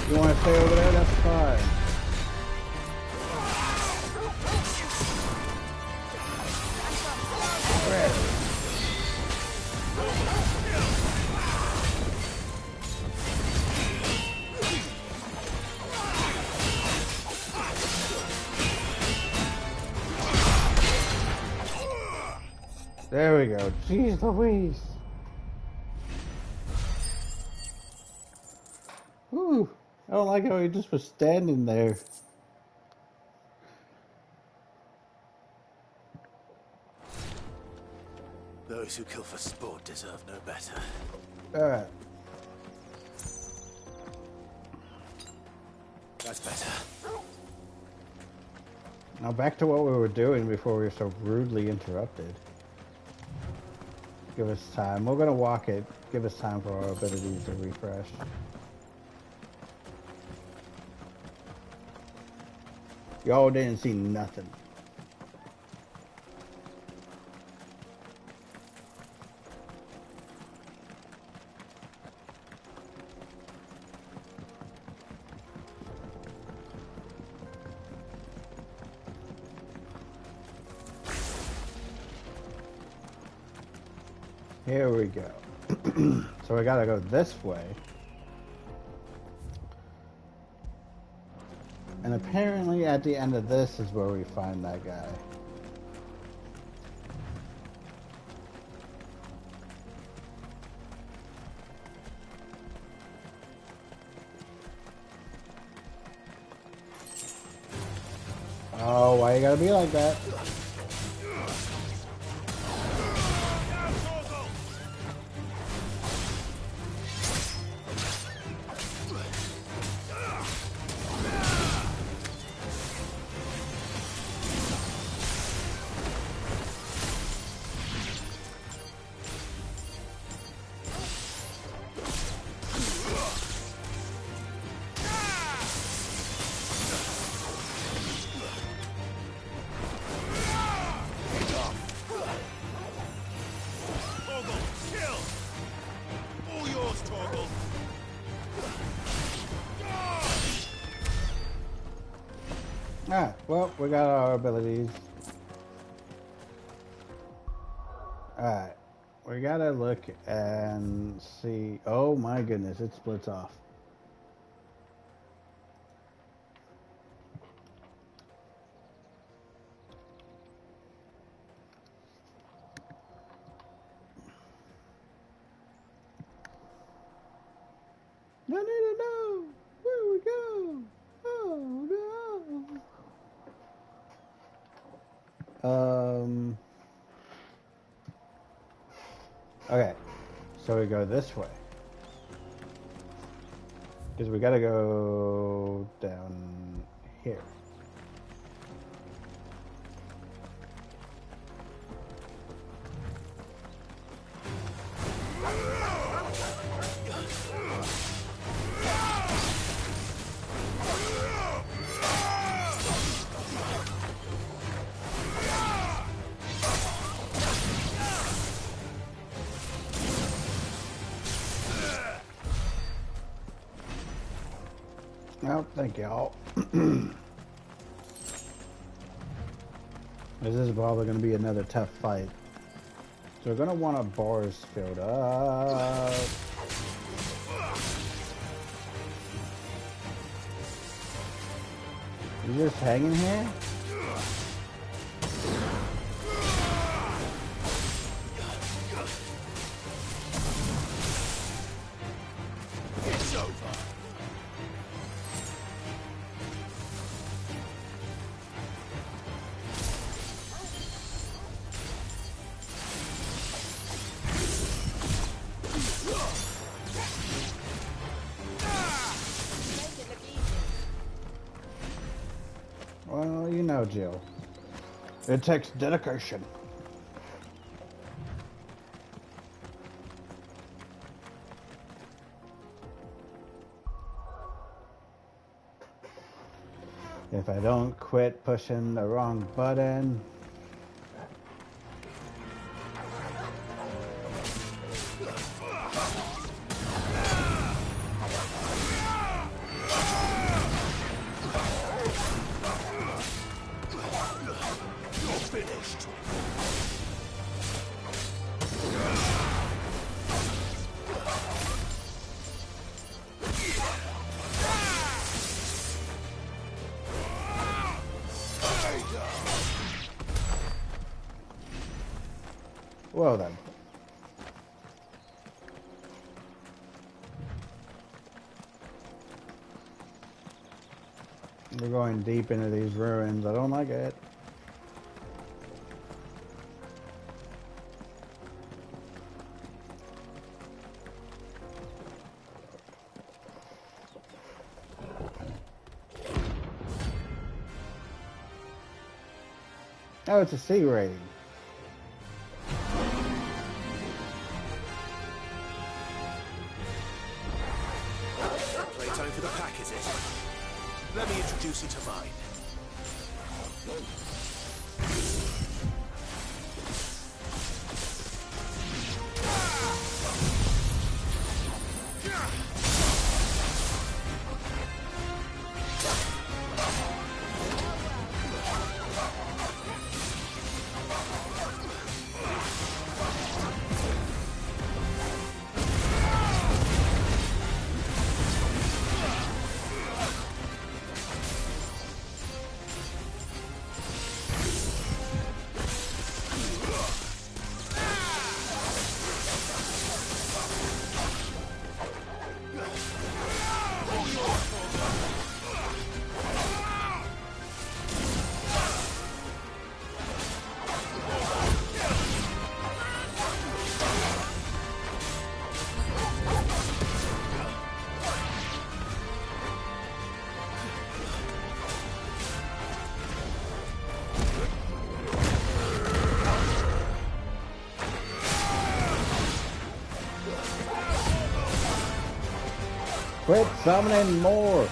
You want to stay over there? That's fine. There we go. Jeez Louise. Whew. I don't like how he just was standing there. Those who kill for sport deserve no better. Alright. That's better. Now back to what we were doing before we were so rudely interrupted. Give us time. We're gonna walk it. Give us time for our abilities to refresh. Y'all didn't see nothing. Here we go. So we gotta go this way. And apparently at the end of this is where we find that guy. Oh, why you gotta be like that? Alright, well, we got our abilities. Alright. we gotta look and see. Oh my goodness, it splits off. I need to know where we go. Oh no. Okay, so we go this way. Because we gotta go down here. Well, thank y'all. This is probably going to be another tough fight. So we're going to want our bars filled up. You just hanging here? It's over. Well, you know, Jill. It takes dedication. If I don't quit pushing the wrong button. Well then. We're going deep into these ruins. I don't like it. Oh, it's a C rating. Playtime for the pack, is it? Let me introduce you to mine. Quit summoning more.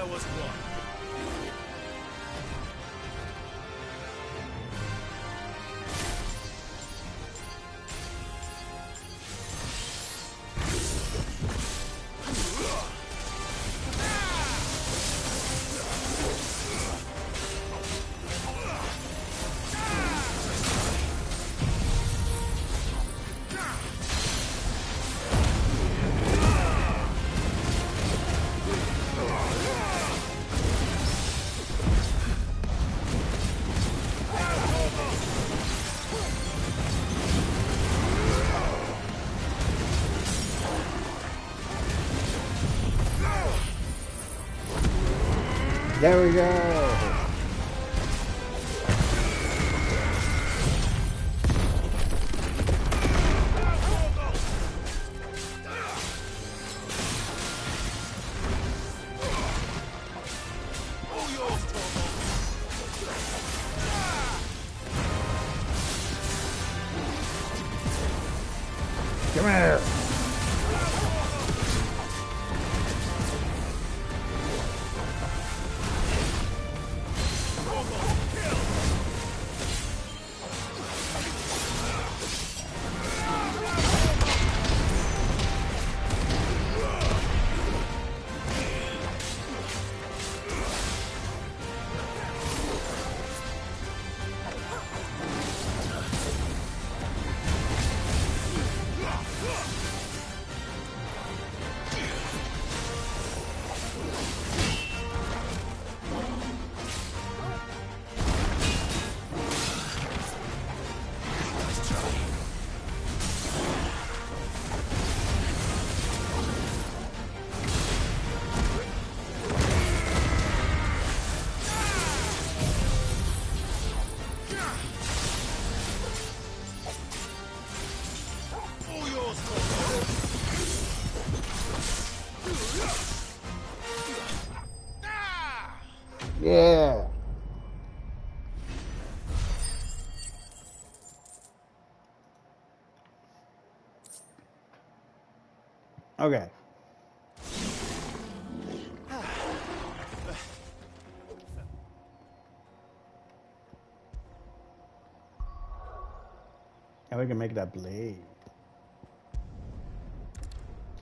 there was one. There we go. Come here. Yeah. Okay. And we can make that blade.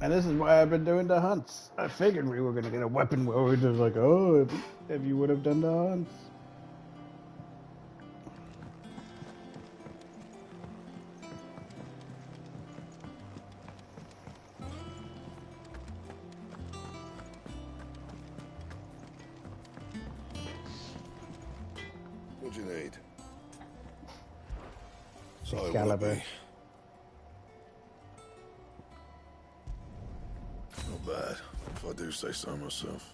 And this is why I've been doing the hunts. I figured we were gonna get a weapon where we're just like, oh, if you would have done the hunts. What do you need? So Caliber. Not bad, if I do say so myself.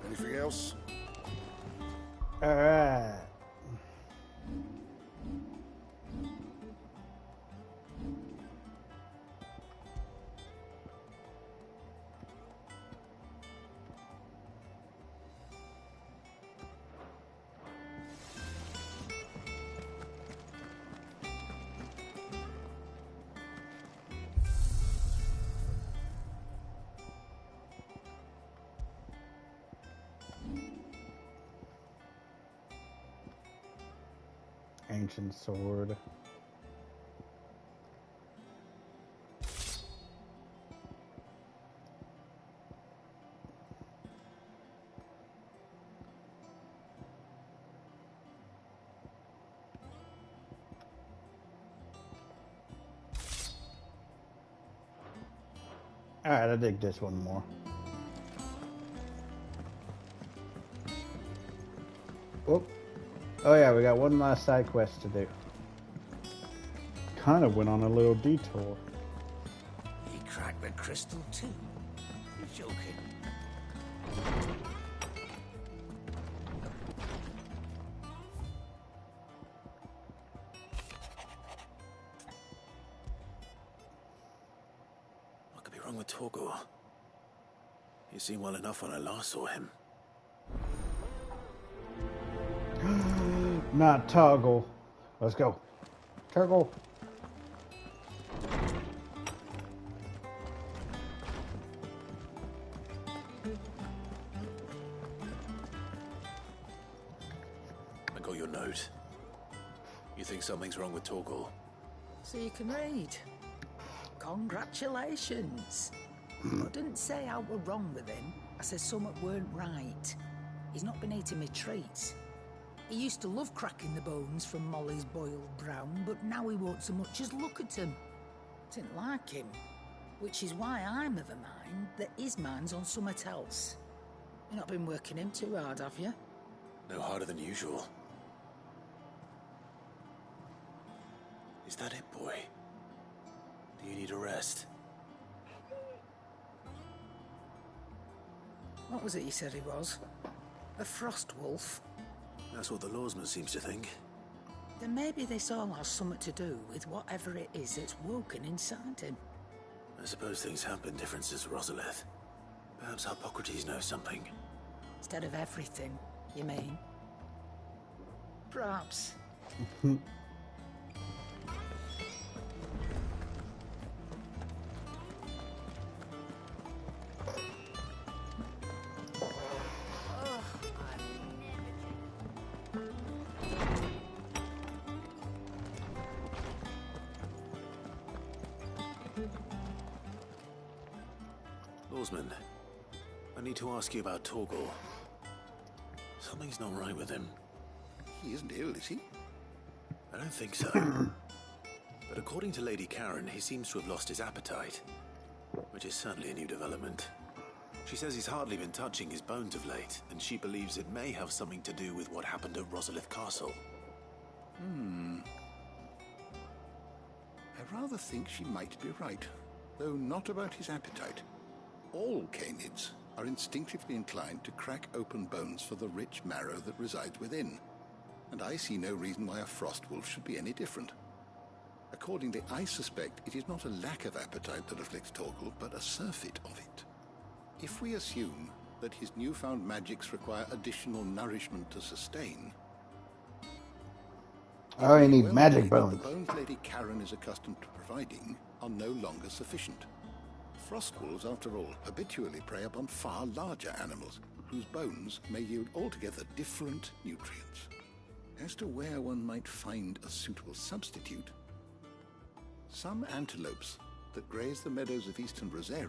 Anything else? All right. Ancient sword. Alright, I dig this one more. Oh. Oh yeah, we got one last side quest to do. Kind of went on a little detour. He cracked the crystal too. You're joking. What could be wrong with Torgor? He seemed well enough when I last saw him. Not Toggle. Let's go. Toggle. I got your note. You think something's wrong with Torgal? So you can read. Congratulations. I didn't say I were wrong with him. I said something weren't right. He's not been eating me treats. He used to love cracking the bones from Molly's boiled brown, but now he won't so much as look at them. Didn't like him. Which is why I'm of a mind that his mind's on something else. You've not been working him too hard, have you? No harder than usual. Is that it, boy? Do you need a rest? What was it you said he was? A frost wolf? That's what the lawsman seems to think. Then maybe this all has something to do with whatever it is that's woken inside him. I suppose things have been different since Rosalith. Perhaps Hippocrates knows something. Instead of everything, you mean? Perhaps. Lawsman, I need to ask you about Torgal. Something's not right with him. He isn't ill, is he? I don't think so. But according to Lady Karen, he seems to have lost his appetite, which is certainly a new development. She says he's hardly been touching his bones of late, and she believes it may have something to do with what happened at Rosalith Castle. I rather think she might be right, though not about his appetite. All canids are instinctively inclined to crack open bones for the rich marrow that resides within, and I see no reason why a frost wolf should be any different. Accordingly, I suspect it is not a lack of appetite that afflicts Torgal, but a surfeit of it. If we assume that his newfound magics require additional nourishment to sustain, I need magic the bones. bones Lady Karen is accustomed to providing are no longer sufficient. Frost wolves, after all, habitually prey upon far larger animals, whose bones may yield altogether different nutrients. As to where one might find a suitable substitute, some antelopes that graze the meadows of eastern Rosaria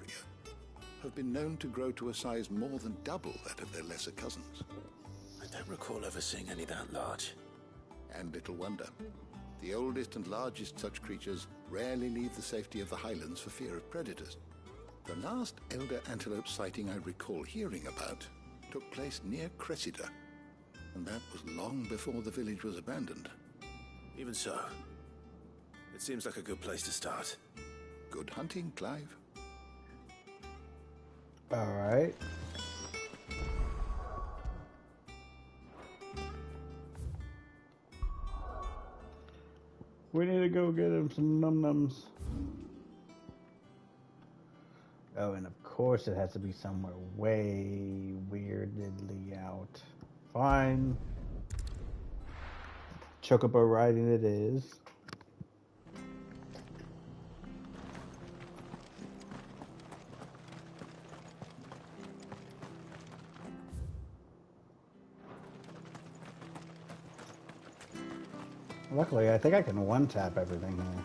have been known to grow to a size more than double that of their lesser cousins. I don't recall ever seeing any that large. And little wonder. The oldest and largest such creatures rarely leave the safety of the highlands for fear of predators. The last elder antelope sighting I recall hearing about took place near Cressida, and that was long before the village was abandoned. Even so, it seems like a good place to start. Good hunting, Clive. All right. We need to go get him some num-nums. Oh, and of course it has to be somewhere way weirdly out. Fine. Chocobo riding it is. Luckily, I think I can one-tap everything here.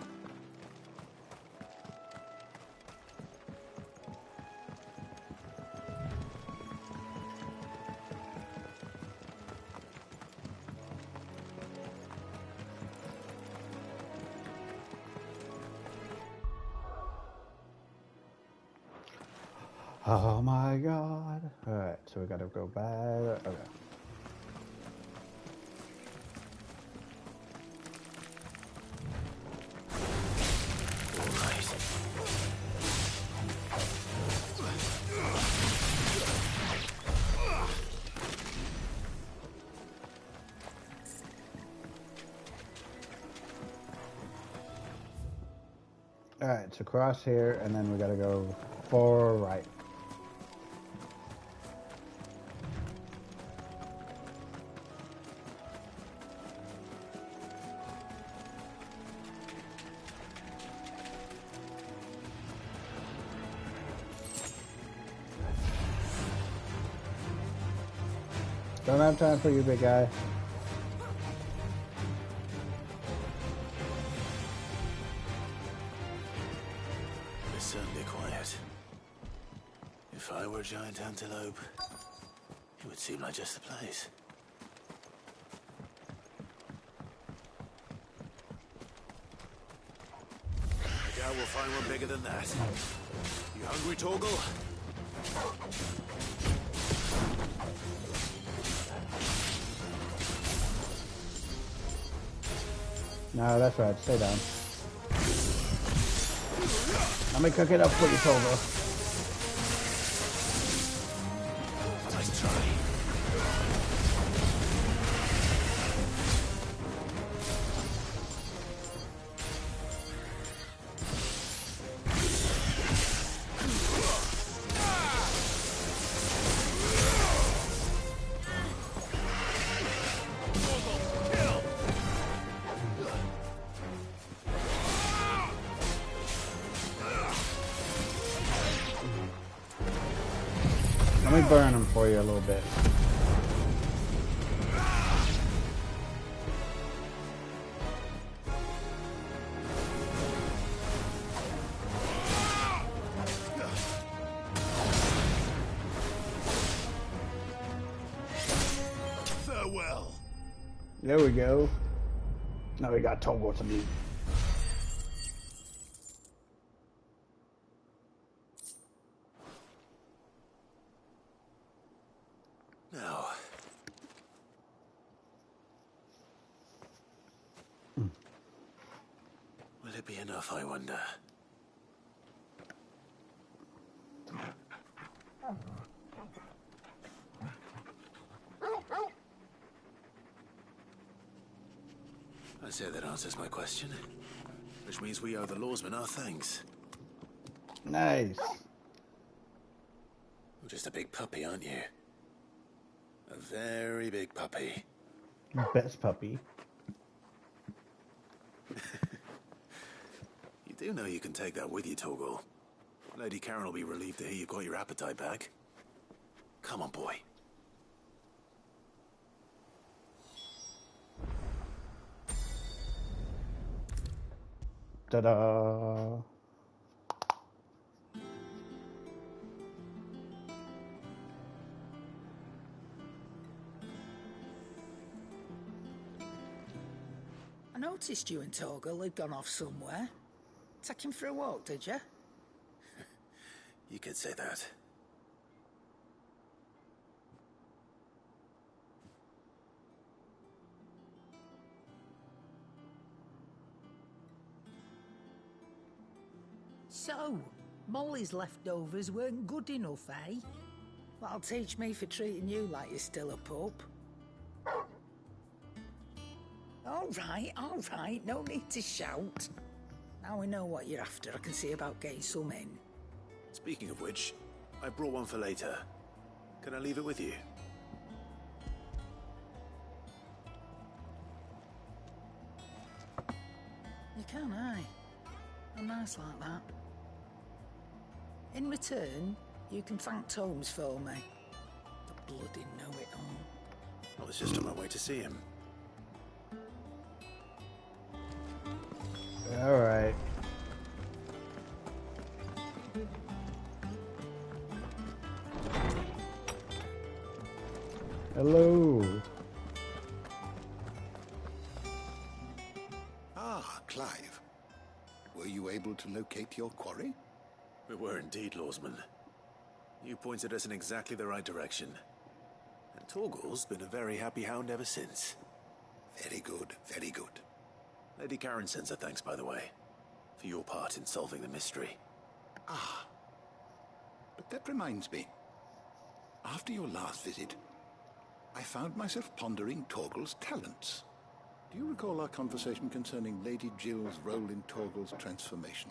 Oh my god. Alright, so we gotta go back. Okay. Alright, so cross here, and then we gotta go far right. Don't have time for you, big guy. It's certainly quiet. If I were a giant antelope, it would seem like just the place. I doubt we'll find one bigger than that. You hungry, Torgal? No, that's right. Stay down. Let me cook it up for you, Tova. Nice try. Let me burn them for you a little bit. Farewell. There we go. Now we got Toggle to meet. Now. Will it be enough, I wonder? I say that answers my question. Which means we owe the lawsman our thanks. Nice. You're just a big puppy, aren't you? A very big puppy. Best puppy. You do know you can take that with you, Torgal. Lady Karen will be relieved to hear you've got your appetite back. Come on, boy. Ta-da! I noticed you and Torgal had gone off somewhere. Take him for a walk, did you? You could say that. So, Molly's leftovers weren't good enough, eh? That'll teach me for treating you like you're still a pup. All right, no need to shout. Now we know what you're after, I can see about getting some in. Speaking of which, I brought one for later. Can I leave it with you? You can, aye. I'm nice like that. In return, you can thank Tomes for me. The bloody know-it-all. I was just on my way to see him. All right. Hello. Ah, Clive. Were you able to locate your quarry? We were indeed, Lawsman. You pointed us in exactly the right direction. And Torgal's been a very happy hound ever since. Very good, very good. Lady Karen sends her thanks, by the way, for your part in solving the mystery. Ah. But that reminds me. After your last visit, I found myself pondering Torgal's talents. Do you recall our conversation concerning Lady Jill's role in Torgal's transformation?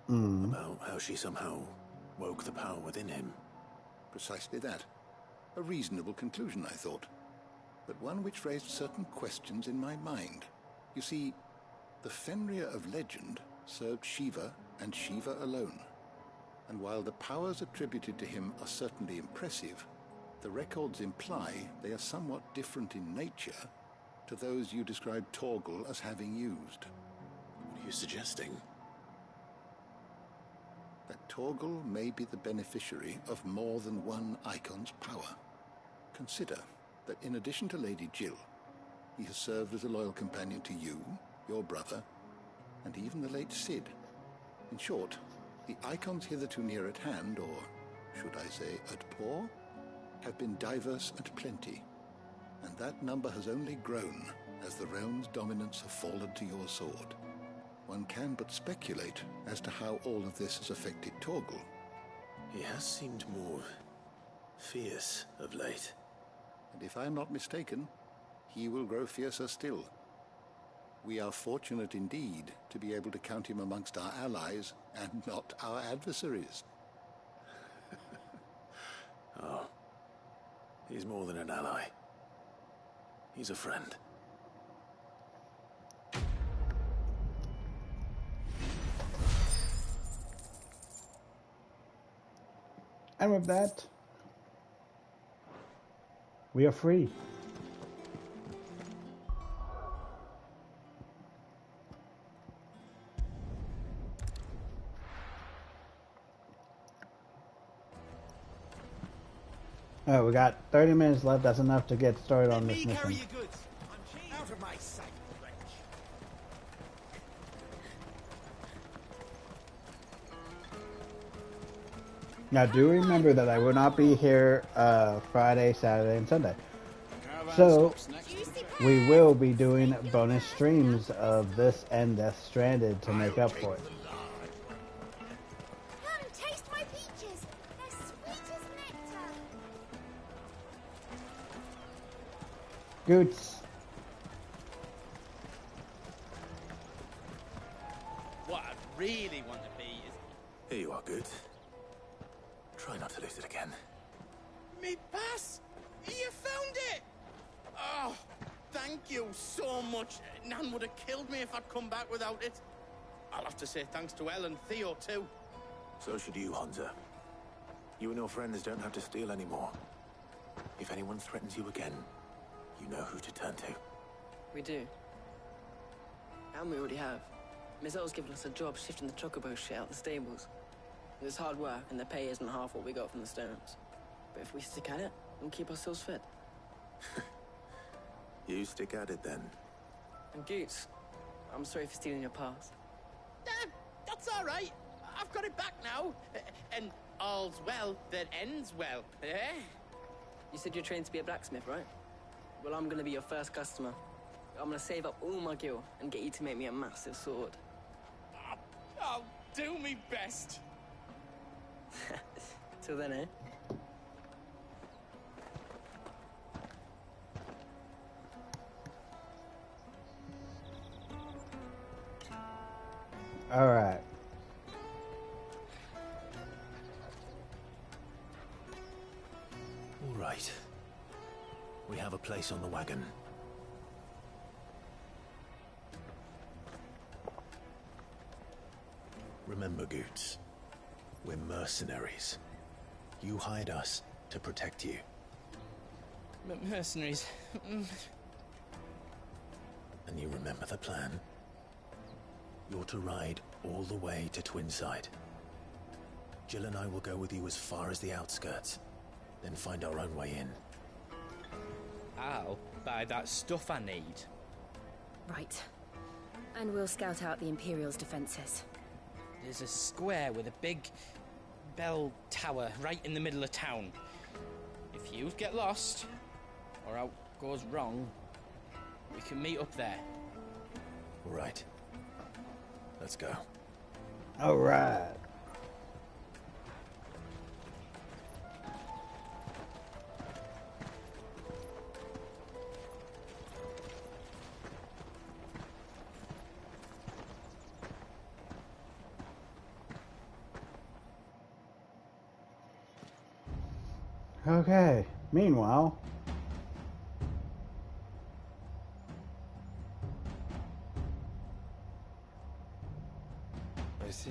About how she somehow woke the power within him. Precisely that. A reasonable conclusion, I thought. But one which raised certain questions in my mind. You see, the Fenrir of legend served Shiva and Shiva alone. And while the powers attributed to him are certainly impressive, The records imply they are somewhat different in nature to those you described Torgal as having used. What are you suggesting? That Torgal may be the beneficiary of more than one Icon's power. Consider that in addition to Lady Jill, he has served as a loyal companion to you, your brother, and even the late Cid. In short, the Icons hitherto near at hand, or should I say at paw, have been diverse and plenty, and that number has only grown as the realm's dominance have fallen to your sword. One can but speculate as to how all of this has affected Torgal. He has seemed more fierce of late. And if I am not mistaken, he will grow fiercer still. We are fortunate indeed to be able to count him amongst our allies and not our adversaries. Oh, he's more than an ally. He's a friend. And with that, we are free. Alright, we got 30 minutes left. That's enough to get started on this mission. Goods. Out of my sight, wretch. Now, do remember that I will not be here Friday, Saturday, and Sunday. So, we will be doing bonus streams of this and Death Stranded to make up for it. Come, taste my peaches. They're sweet as nectar. Goots. What I really want to be is... Here you are, good. Try not to lose it again. Me pass! You found it! Oh, thank you so much. Nan would have killed me if I'd come back without it. I'll have to say thanks to Elle and Theo, too. So should you, Hunter. You and your friends don't have to steal anymore. If anyone threatens you again, you know who to turn to. We do. And we already have. Mizelle's given us a job shifting the chocobo shit out the stables. It's hard work, and the pay isn't half what we got from the stones. But if we stick at it, we'll keep ourselves fit. You stick at it, then. And Goots, I'm sorry for stealing your pass. That's all right. I've got it back now. And all's well that ends well, eh? You said you're trained to be a blacksmith, right? Well, I'm gonna be your first customer. I'm gonna save up all my gil and get you to make me a massive sword. I'll do me best. Till then, eh? All right. All right. We have a place on the wagon. Remember, Goots, we're mercenaries. You hired us to protect you. But mercenaries... And you remember the plan? You're to ride all the way to Twinside. Jill and I will go with you as far as the outskirts, then find our own way in. I'll buy that stuff I need. Right. And we'll scout out the Imperial's defenses. There's a square with a big bell tower right in the middle of town. If you get lost, or out goes wrong, we can meet up there. All right. Let's go. All right. Okay. Meanwhile, I see.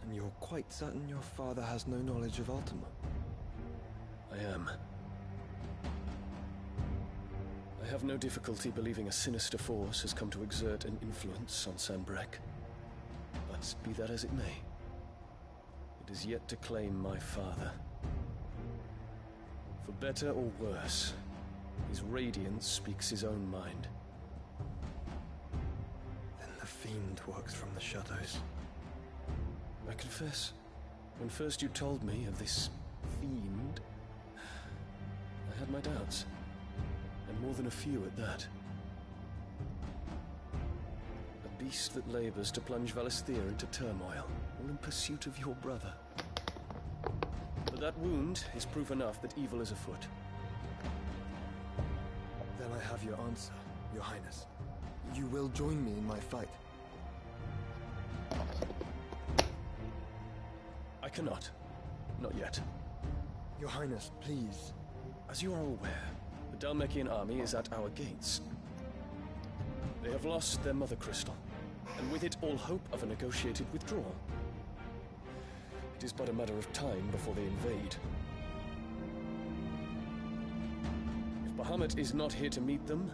And you're quite certain your father has no knowledge of Ultima? I am. I have no difficulty believing a sinister force has come to exert an influence on Sanbreque. But be that as it may, it is yet to claim my father. For better or worse, his radiance speaks his own mind. Then the fiend works from the shadows. I confess, when first you told me of this fiend, I had my doubts. And more than a few at that. A beast that labors to plunge Valisthea into turmoil, all in pursuit of your brother. But that wound is proof enough that evil is afoot. Then I have your answer, Your Highness. You will join me in my fight. I cannot. Not yet. Your Highness, please. As you are aware, the Dhalmekian army is at our gates. They have lost their mother crystal, and with it all hope of a negotiated withdrawal. It is but a matter of time before they invade. If Bahamut is not here to meet them,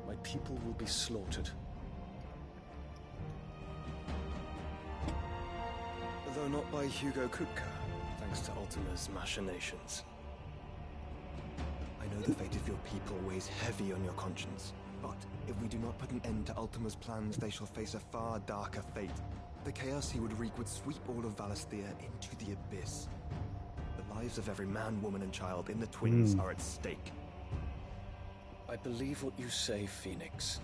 my people will be slaughtered. Though not by Hugo Kupka, thanks to Ultima's machinations. I know the fate of your people weighs heavy on your conscience, but if we do not put an end to Ultima's plans, they shall face a far darker fate. The chaos he would wreak would sweep all of Valisthea into the abyss. The lives of every man, woman, and child in the Twins are at stake. I believe what you say, Phoenix.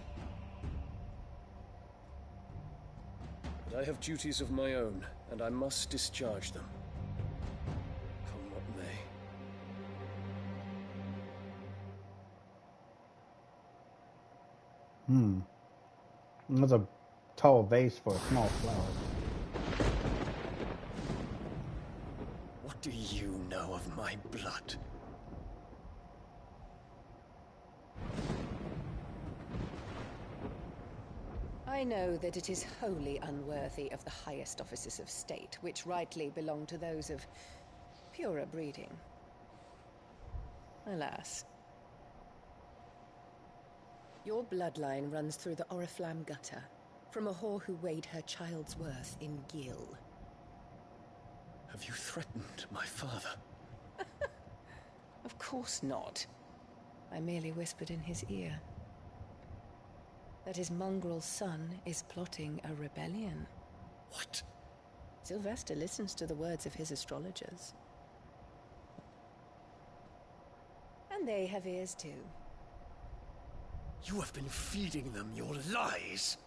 But I have duties of my own, and I must discharge them. Come what may. That's a tall vase for a small flower. What do you know of my blood? I know that it is wholly unworthy of the highest offices of state, which rightly belong to those of purer breeding. Alas. Your bloodline runs through the Oriflamme gutter, from a whore who weighed her child's worth in gil. Have you threatened my father? Of course not. I merely whispered in his ear that his mongrel son is plotting a rebellion. What? Sylvester listens to the words of his astrologers. And they have ears too. You have been feeding them your lies!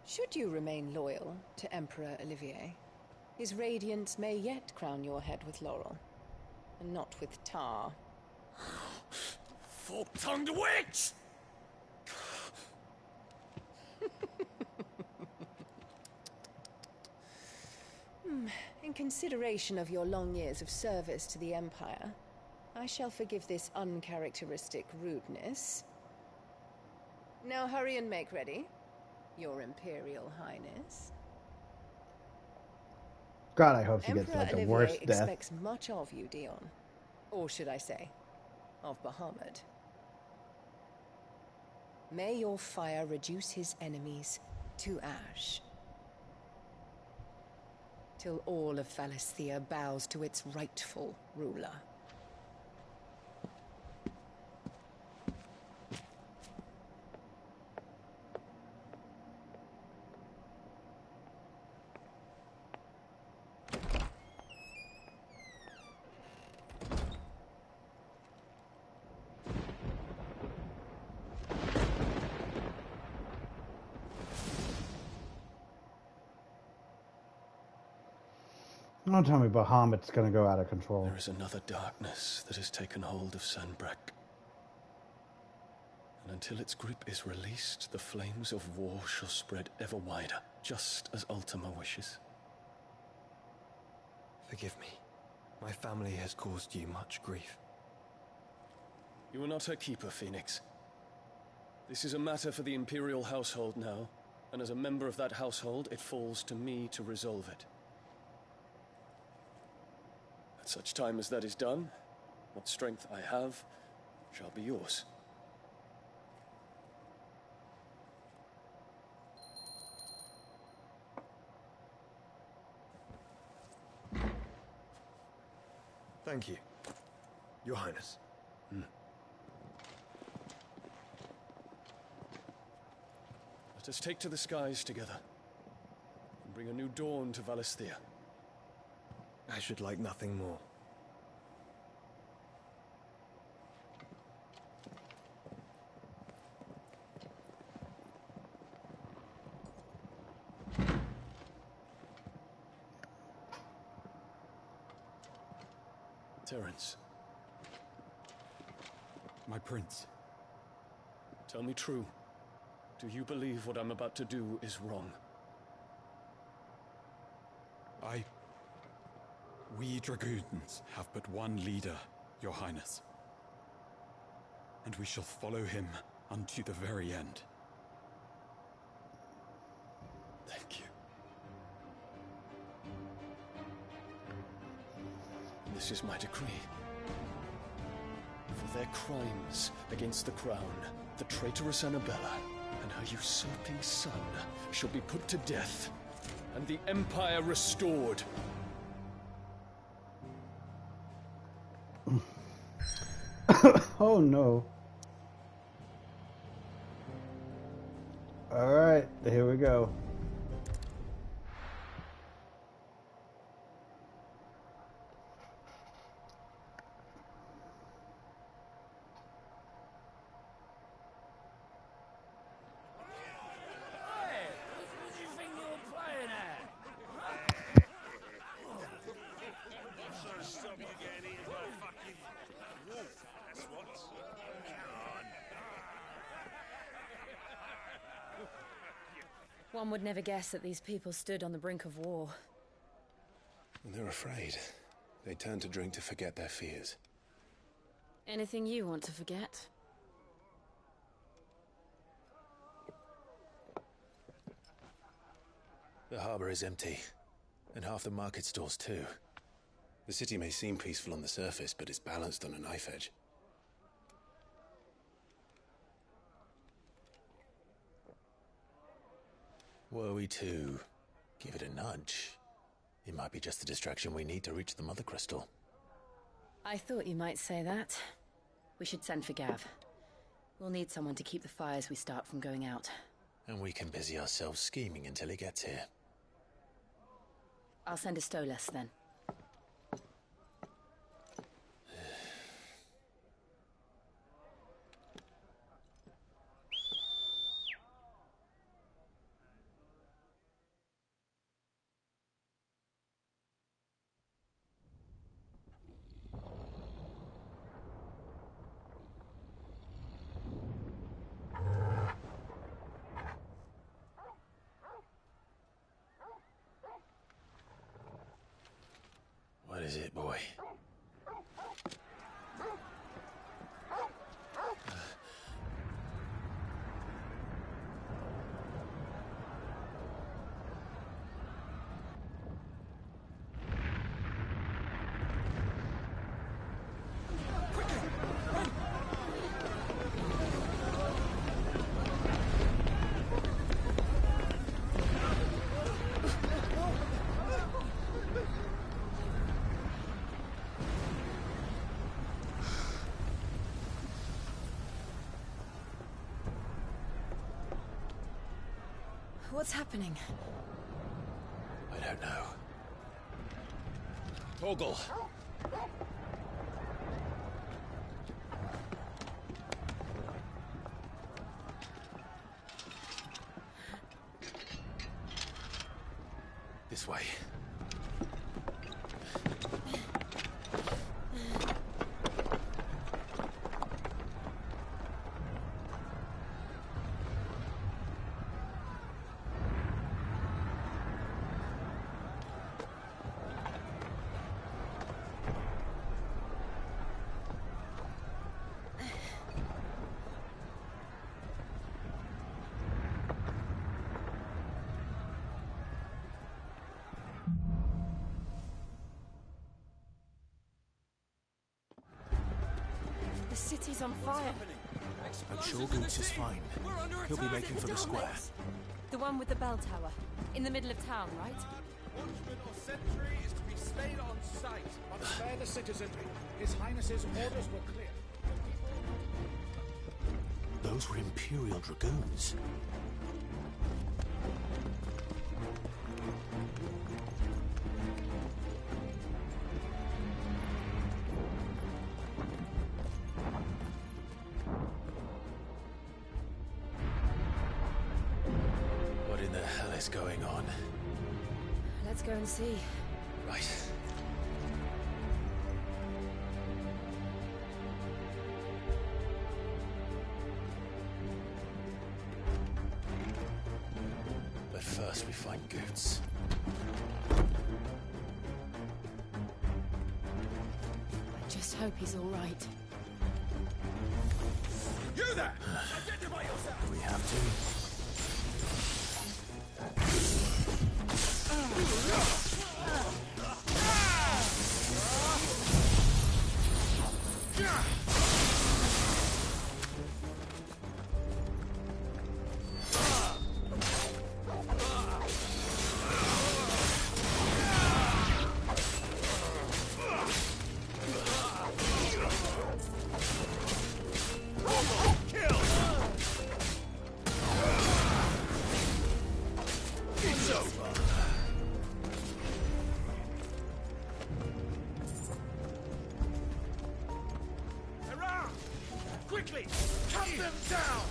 Should you remain loyal to Emperor Olivier, his radiance may yet crown your head with laurel, and not with tar. Fork-tongued witch! In consideration of your long years of service to the Empire, I shall forgive this uncharacteristic rudeness. Now hurry and make ready, Your Imperial Highness. God, I hope she Emperor gets like the Olivier worst death. expects much of you, Dion. Or should I say, of Bahamut. May your fire reduce his enemies to ash, till all of Valisthea bows to its rightful ruler. Don't tell me Bahamut's gonna go out of control. There is another darkness that has taken hold of Sanbreque. And until its grip is released, the flames of war shall spread ever wider, just as Ultima wishes. Forgive me. My family has caused you much grief. You are not her keeper, Phoenix. This is a matter for the Imperial household now, and as a member of that household, it falls to me to resolve it. At such time as that is done, what strength I have shall be yours. Thank you, Your Highness. Let us take to the skies together and bring a new dawn to Valisthea. I should like nothing more. Terence. My prince. Tell me true. Do you believe what I'm about to do is wrong? We dragoons have but one leader, Your Highness. And we shall follow him unto the very end. Thank you. This is my decree. For their crimes against the crown, the traitorous Annabella and her usurping son shall be put to death, and the Empire restored. Oh no. Alright, here we go. One would never guess that these people stood on the brink of war. They're afraid. They turn to drink to forget their fears. Anything you want to forget? The harbor is empty, and half the market stalls too. The city may seem peaceful on the surface, but it's balanced on a knife edge. Were we to give it a nudge, it might be just the distraction we need to reach the Mother Crystal. I thought you might say that. We should send for Gav. We'll need someone to keep the fires we start from going out. And we can busy ourselves scheming until he gets here. I'll send a Stolas then. What is it, boy? What's happening? I don't know. Torgal! This way. The city's on fire. I'm sure Goots is fine. He'll be making for the square. The one with the bell tower. In the middle of town, right? watchman or sentry is to be slain on sight. But spare the citizenry. His Highness's orders were clear. Those were Imperial Dragoons. What in the hell is going on? Let's go and see. Right. But first we find Goots. I just hope he's all right. You there! Identify yourself! We have to. Quickly! Cut them down!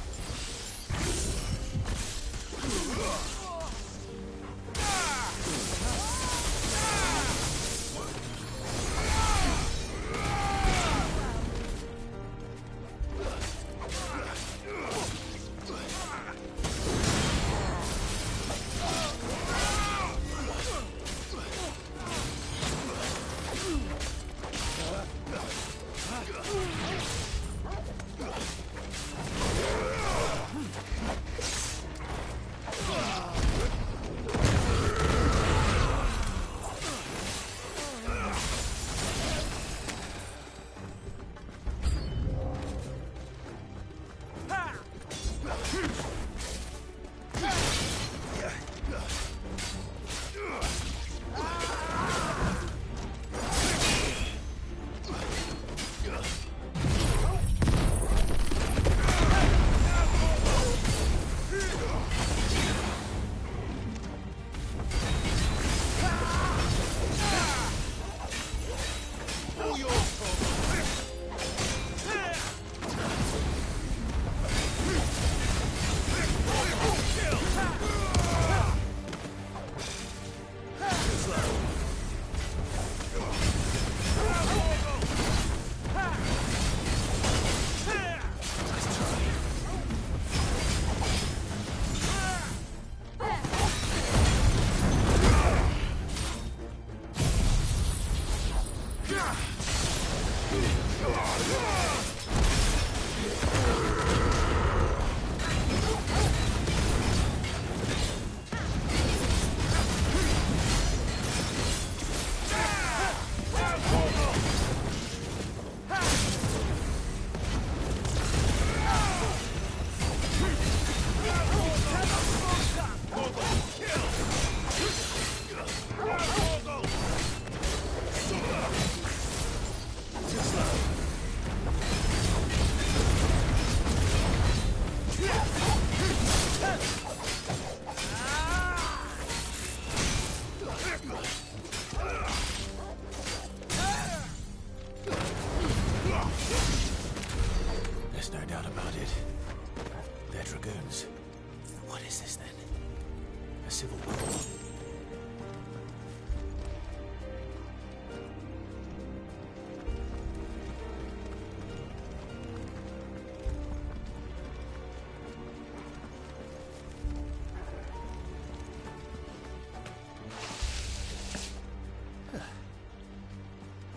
civil war.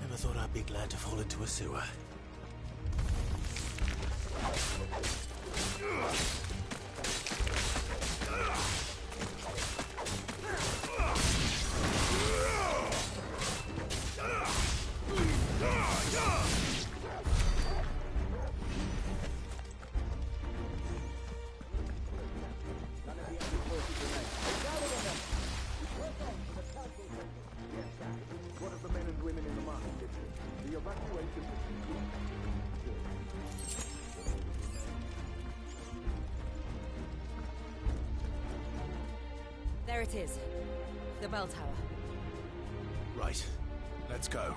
Never thought I'd be glad to fall into a sewer. There it is. The bell tower. Right. Let's go.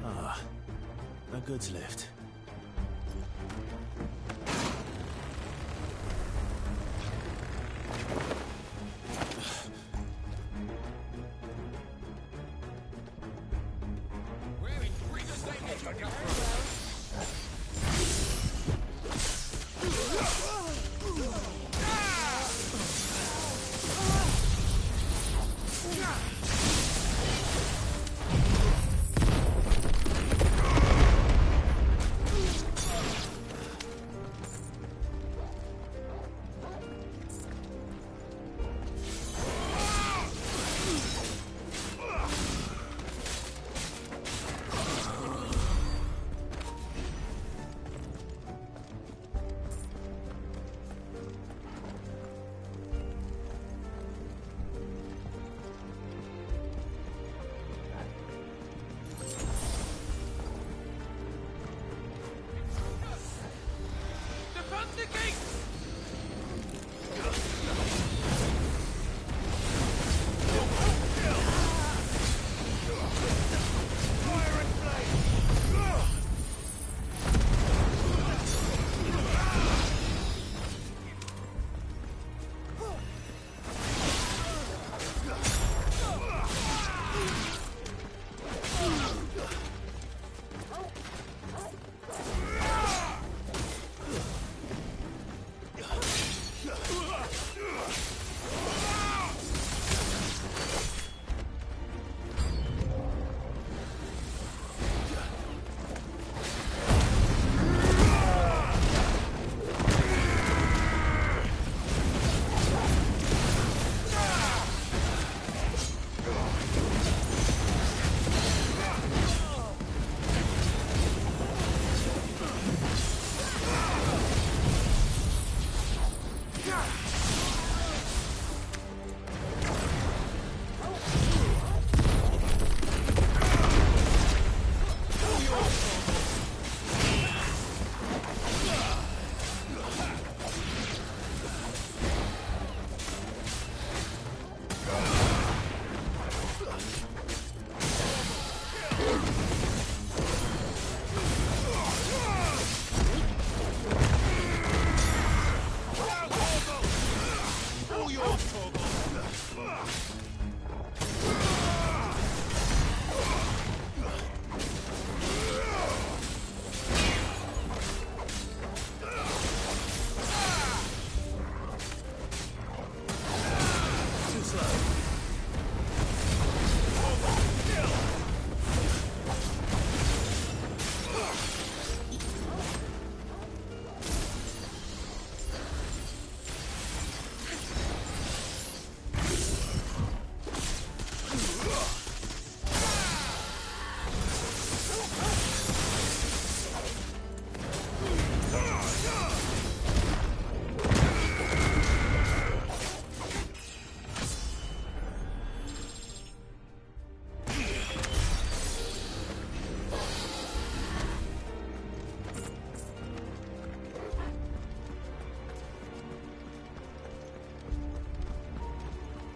Ah, a goods lift.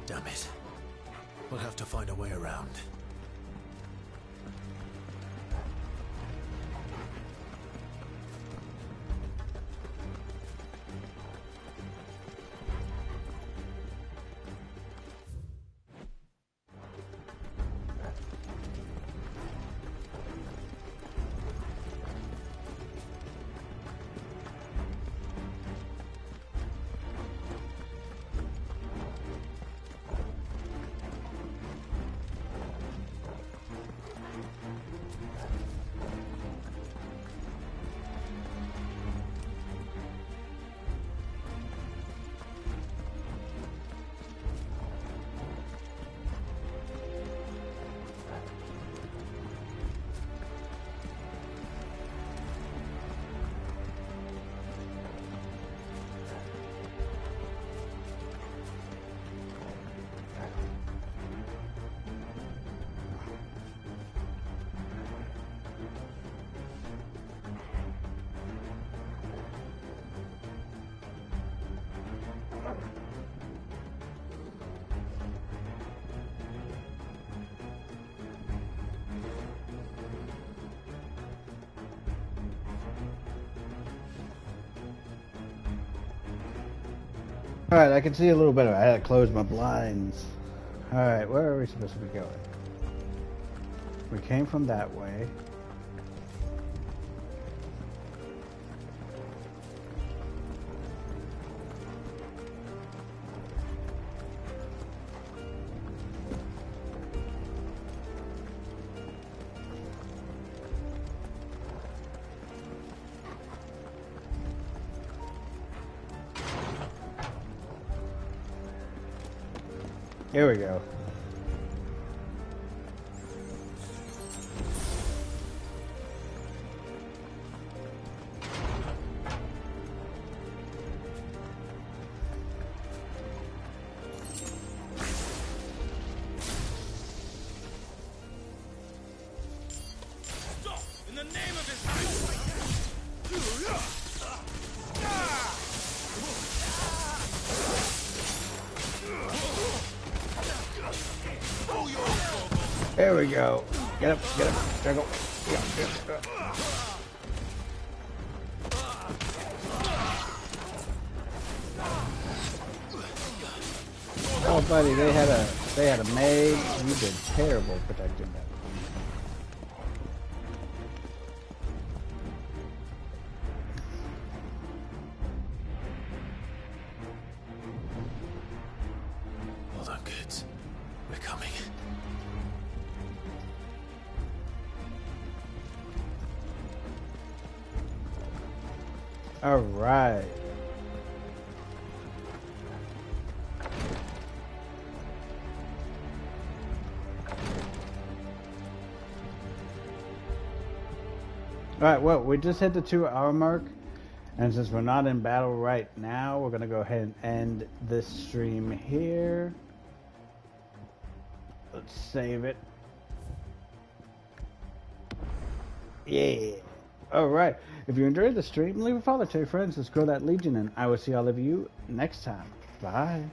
Damn it. We'll have to find a way around. Alright, I can see a little better. I had to close my blinds. Alright, where are we supposed to be going? We came from that way. Here we go. Stop! In the name of his highness! There we go. Get up, struggle. Yeah. Oh, buddy, they had a maid. You did terrible protecting them. Hold on, kids. We're coming. All right. Alright, well, we just hit the 2-hour mark, and since we're not in battle right now, we're going to go ahead and end this stream here. Let's save it. Yeah. Alright, if you enjoyed the stream, leave a follow to your friends. Let's grow that legion, and I will see all of you next time. Bye.